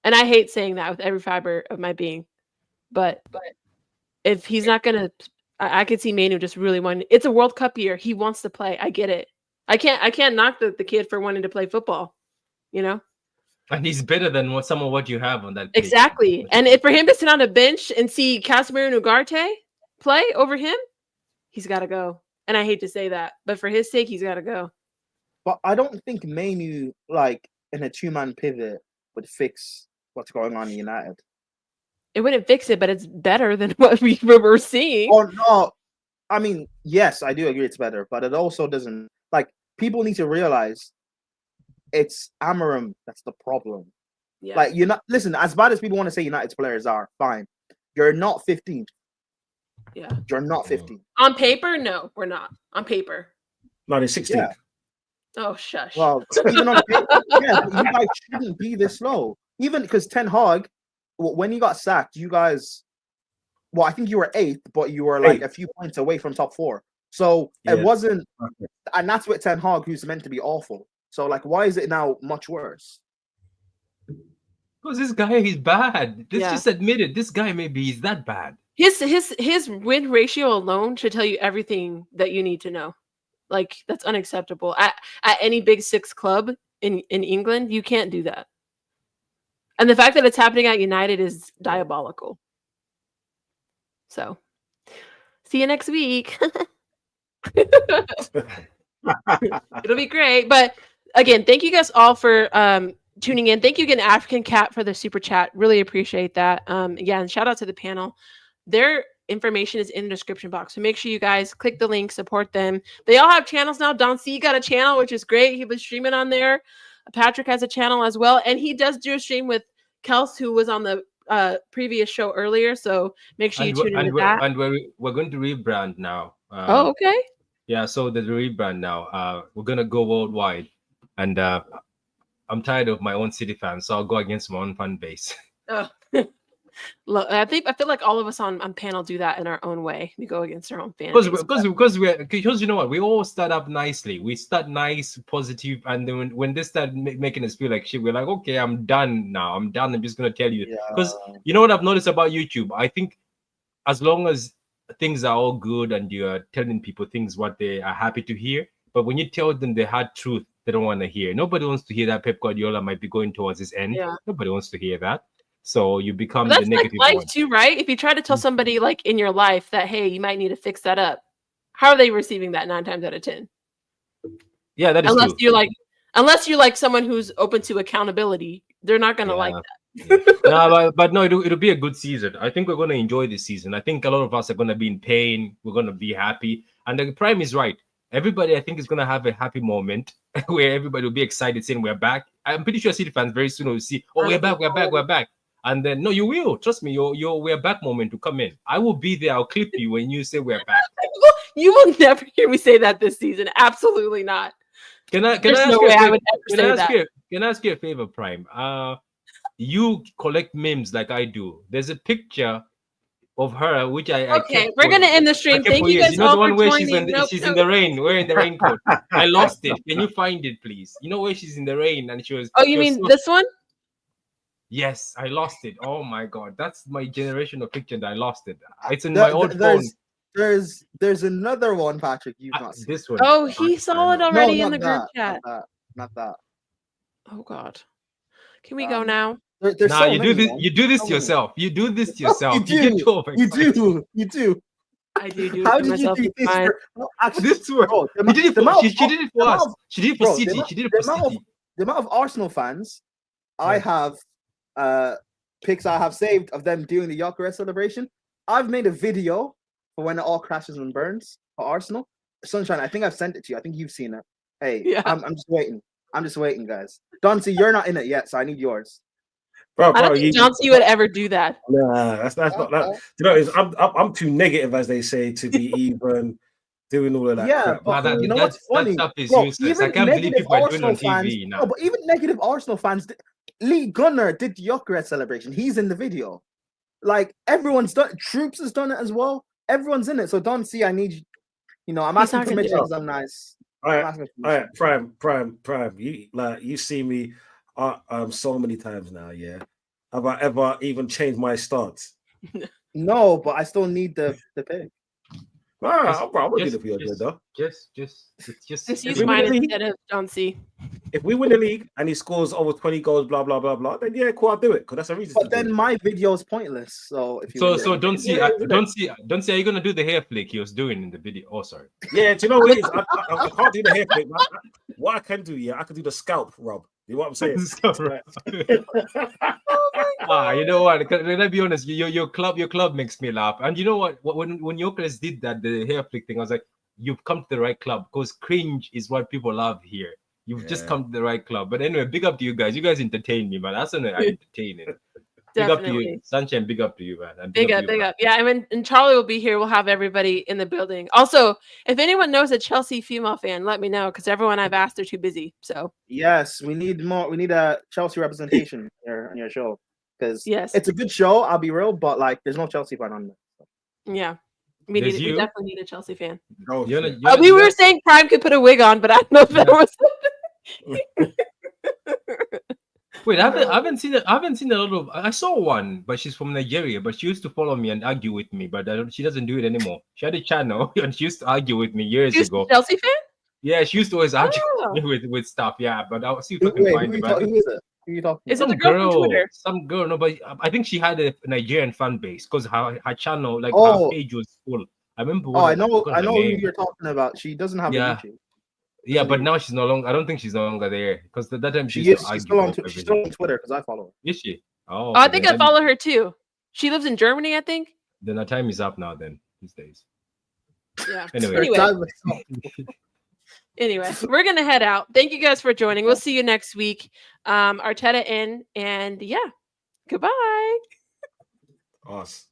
and I hate saying that with every fiber of my being, but if he's not going to, I could see Mainu just really wanting. It's a World Cup year. He wants to play. I get it. I can't knock the kid for wanting to play football. You know. And he's better than some of what you have on that. pitch. Exactly. And for him to sit on a bench and see Casemiro and Ugarte play over him, he's got to go. And I hate to say that, but for his sake, he's got to go. But I don't think Mainu, like in a two-man pivot, would fix what's going on in United. It wouldn't fix it, but it's better than what we were seeing. Oh no, I mean, yes, I do agree it's better, but it also doesn't. Like, people need to realize it's Amarim that's the problem. Yeah. Like, you're not. Listen, as bad as people want to say United's players are, fine. You're not 15. Yeah. You're not 15. On paper, no, we're not. On paper. No, they're 16th. Yeah. Oh, shush. Well, even on paper, yeah, but you guys shouldn't be this low. Even because Ten Hag, when he got sacked, you guys Well, I think you were 8th, but you were like a few points away from top 4. So it wasn't, and that's with Ten Hag, who's meant to be awful. So like, why is it now much worse? Because this guy is bad. Let's just admit it. This guy maybe he's that bad. His win ratio alone should tell you everything that you need to know. Like, that's unacceptable. At any Big 6 club in England, you can't do that. And the fact that it's happening at United is diabolical. So, see you next week. It'll be great. But again, thank you guys all for tuning in. Thank you again, African Cat, for the super chat. Really appreciate that. Yeah, and shout out to the panel. Their information is in the description box. So make sure you guys click the link, support them. They all have channels now. Don C got a channel, which is great. He was streaming on there. Patrick has a channel as well. And he does do a stream with Kels, who was on the previous show earlier. So make sure you tune in to that. And we're going to rebrand now. Oh, okay. Yeah, so there's a rebrand now. We're going to go worldwide. And I'm tired of my own City fans, so I'll go against my own fan base. Oh. Look, I feel like all of us on panel do that in our own way. We go against our own fans. Because you know what, we all start up nicely. We start nice, positive, and then when they start making us feel like shit, we're like, okay, I'm done now. I'm done. I'm just gonna tell you. Because you know what I've noticed about YouTube? I think as long as things are all good and you're telling people things what they are happy to hear, but when you tell them the hard truth, they don't want to hear. Nobody wants to hear that Pep Guardiola might be going towards his end. Yeah. Nobody wants to hear that. So you become the negative like life one. too, right? If you try to tell somebody like in your life that, hey, you might need to fix that up, how are they receiving that 9 times out of 10? Yeah, that is true. Unless you're like someone who's open to accountability, they're not gonna like that. No, but no, it'll be a good season. I think we're gonna enjoy this season. I think a lot of us are gonna be in pain. We're gonna be happy, and the Prime is right. Everybody, I think, is gonna have a happy moment where everybody will be excited saying we're back. I'm pretty sure City fans very soon will see, oh, we're back. And then, no, you will. Trust me, your we're back moment to come in. I will be there. I'll clip you when you say we're back. You will never hear me say that this season. Absolutely not. Can I ask you a favor, Prime? You collect memes like I do. There's a picture of her, which we're gonna end the stream. Thank you guys. You know the one where she's in the rain, wearing the raincoat. I lost it. Can you find it, please? You know where she's in the rain and she was. Oh, you mean this one? Yes, I lost it. Oh my god, that's my generation of picture that I lost it. It's in my old phone. There's another one, Patrick. You've not seen this one. Oh, he saw it already in the group chat. Not that. Oh god, can we go now? You do this to yourself. You do this to yourself. You do. I do. How did you do this? This one. She did it for us. She did it for City. She did it for City. The amount of Arsenal fans I have pics I have saved of them doing the Gyökeres celebration. I've made a video for when it all crashes and burns for Arsenal. Sunshine, I think I've sent it to you. I think you've seen it. Hey, yeah. I'm just waiting. I'm just waiting, guys. Don C, you're not in it yet, so I need yours. Bro, I don't think Don C would ever do that. Nah, that's not that. You know, I'm too negative, as they say, to be even doing all of that. Yeah, but you know what's funny? That stuff is useless. I can't believe people are doing it on TV now. No, but even negative Arsenal fans. Lee Gunnar did the Gyökeres celebration. He's in the video. Like, everyone's done. Troops has done it as well. Everyone's in it. So Don C, I need I'm asking permission because I'm nice. All right, Prime. You see me so many times now, yeah. Have I ever even changed my stance? No, but I still need the pick. I'll probably do the good though. Just use mine instead of Don C. If we win the league and he scores over 20 goals, blah blah blah blah, then yeah, cool, I'll do it because that's a reason. But then my video is pointless. So if you don't see, are you gonna do the hair flick he was doing in the video? Oh, sorry. Yeah, do you know what it is? I can't do the hair flick. What I can do, I can do the scalp rub. You know what I'm saying? You know what? Let me be honest. Your club makes me laugh. And you know what? When Gyökeres did that, the hair flick thing, I was like, you've come to the right club because cringe is what people love here. You've just come to the right club. But anyway, big up to you guys. You guys entertain me, man. That's when I entertain it. Big up to you, Sunshine. Big up to you, man. And big up. Yeah, and Charlie will be here. We'll have everybody in the building. Also, if anyone knows a Chelsea female fan, let me know because everyone I've asked are too busy. So yes, we need more. We need a Chelsea representation on your show because it's a good show. I'll be real, but like, there's no Chelsea fan on there. Yeah. We There's we you. definitely need a Chelsea fan. Oh, You're shit. not- We were saying Prime could put a wig on, but I don't know if that was. Wait, I haven't seen it. I haven't seen a lot of. I saw one, but she's from Nigeria. But she used to follow me and argue with me. But she doesn't do it anymore. She had a channel and she used to argue with me years She was ago. a Chelsea fan? Yeah, she used to always argue Oh. with me with stuff. Yeah, but I'll see if I Who, can wait, find who, it. you But I talk, think who is it? Who are you talking Is it about? the girl from Twitter? some girl. No, but I think she had a Nigerian fan base because her channel, like her Oh. page was full. I remember. Oh, I know forgot her who name. you're talking about. She doesn't have Yeah. a YouTube. Yeah, but now she's no longer. I don't think she's no longer there because that time she She used is. to She's argue still on. about She's still everything. on Twitter because I follow her. Is she? Oh, Oh, I okay, think then I follow her too. She lives in Germany, I think. Then our time is up now. Then these days. Yeah. Anyway. Anyway, we're gonna head out. Thank you guys for joining. We'll see you next week. Arteta in, and yeah, goodbye. Us.